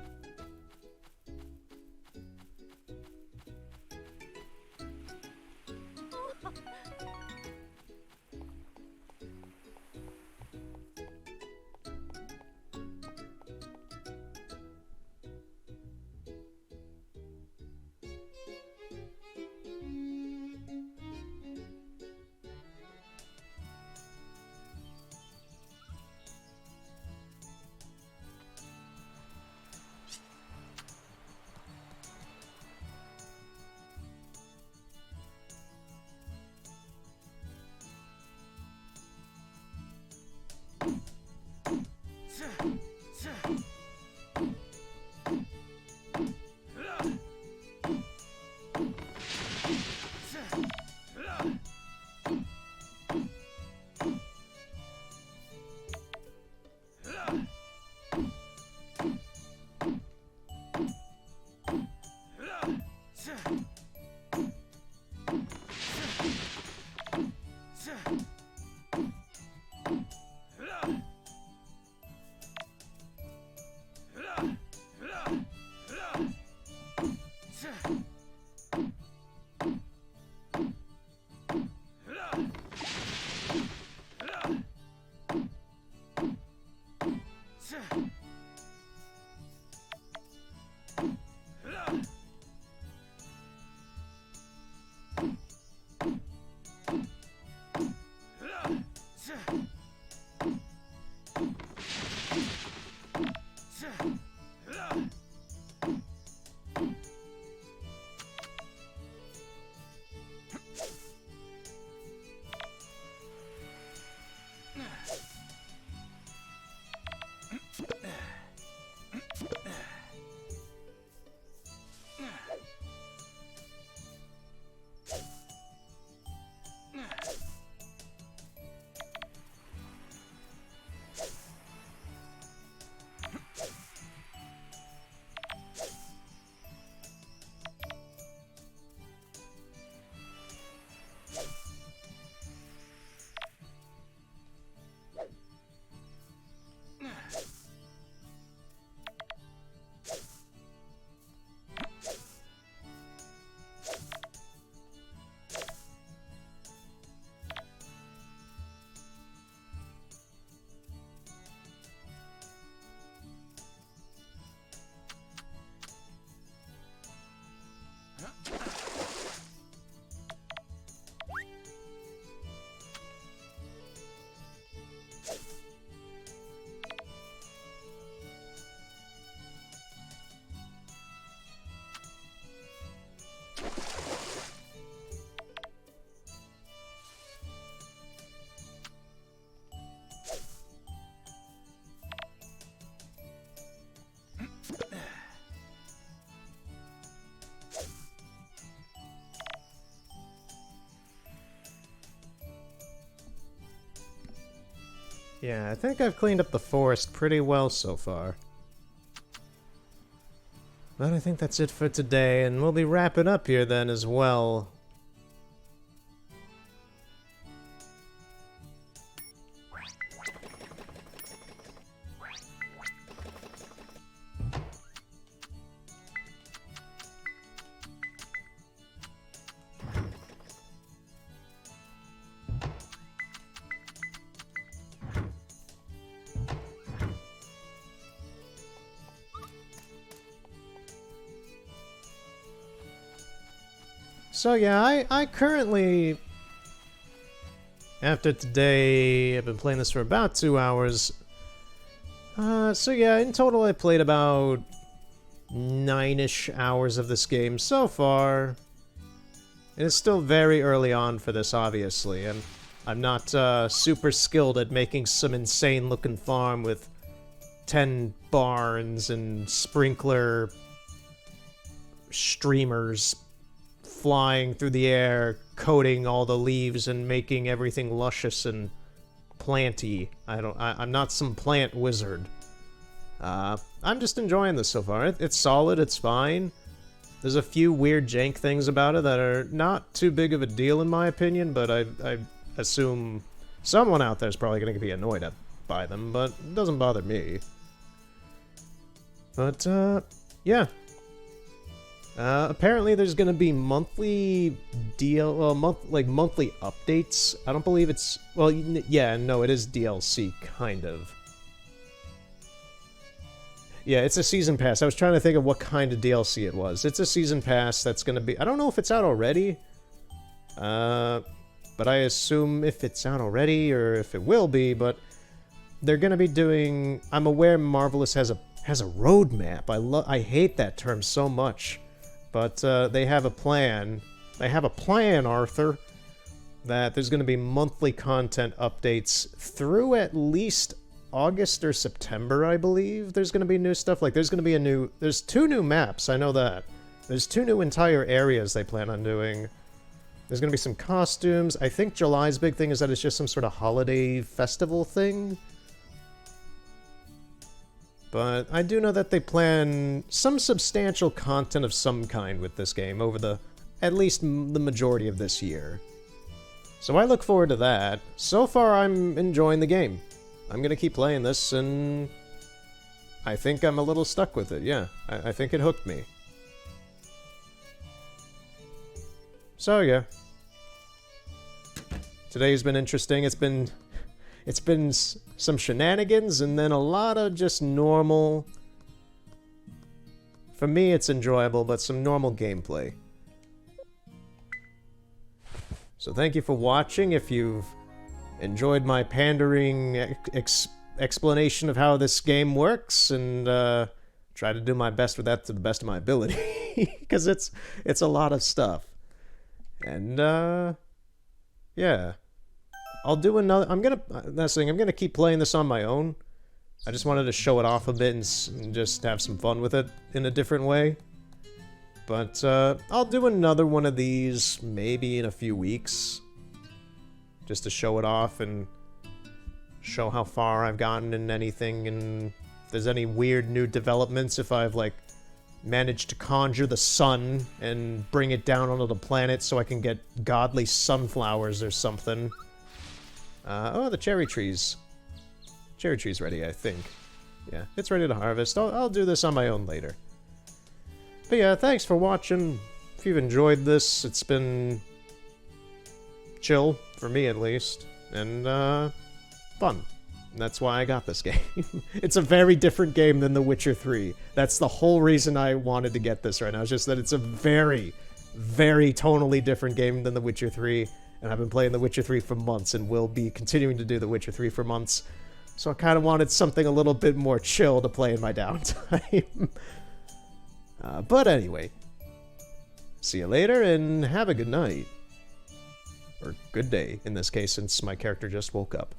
Yeah, I think I've cleaned up the forest pretty well so far. But I think that's it for today, and we'll be wrapping up here then as well. So yeah, I currently, after today, I've been playing this for about 2 hours. So yeah, in total I played about 9-ish hours of this game so far. And it's still very early on for this, obviously, and I'm not super skilled at making some insane looking farm with 10 barns and sprinkler streamers flying through the air, coating all the leaves and making everything luscious and planty. I'm not some plant wizard. I'm just enjoying this so far. It's solid, it's fine. There's a few weird jank things about it that are not too big of a deal in my opinion, but I assume someone out there is probably going to be annoyed by them, but it doesn't bother me. But, yeah. Apparently there's gonna be monthly monthly updates. I don't believe it's, well, yeah, no, it is DLC, kind of. Yeah, it's a season pass. I was trying to think of what kind of DLC it was. It's a season pass that's gonna be, I don't know if it's out already. But I assume if it's out already, or if it will be, but they're gonna be doing, I'm aware Marvelous has a roadmap. I hate that term so much. But they have a plan. They have a plan, Arthur, that there's going to be monthly content updates through at least August or September, I believe. There's going to be new stuff. Like, there's 2 new maps, I know that. There's 2 new entire areas they plan on doing. There's going to be some costumes. I think July's big thing is that it's just some sort of holiday festival thing. But I do know that they plan some substantial content of some kind with this game over at least the majority of this year. So I look forward to that. So far, I'm enjoying the game. I'm gonna keep playing this, and I think I'm a little stuck with it, yeah. I think it hooked me. So yeah. Today's been interesting. It's been some shenanigans, and then a lot of just normal... For me, it's enjoyable, but some normal gameplay. So thank you for watching. If you've enjoyed my pandering explanation of how this game works, and try to do my best with that to the best of my ability, because it's a lot of stuff. And, yeah. I'll do another. I'm gonna keep playing this on my own. I just wanted to show it off a bit and just have some fun with it in a different way. But I'll do another one of these maybe in a few weeks, just to show it off and show how far I've gotten in anything, and if there's any weird new developments, if I've like managed to conjure the sun and bring it down onto the planet so I can get godly sunflowers or something. Oh, the cherry tree's ready, I think. Yeah, it's ready to harvest. I'll do this on my own later. But yeah, thanks for watching. If you've enjoyed this, it's been chill, for me at least, and fun. And that's why I got this game. It's a very different game than The Witcher 3. That's the whole reason I wanted to get this right now. It's just that it's a very, very tonally different game than The Witcher 3. And I've been playing The Witcher 3 for months, and will be continuing to do The Witcher 3 for months. So I kind of wanted something a little bit more chill to play in my downtime. But anyway, see you later, and have a good night. Or good day, in this case, since my character just woke up.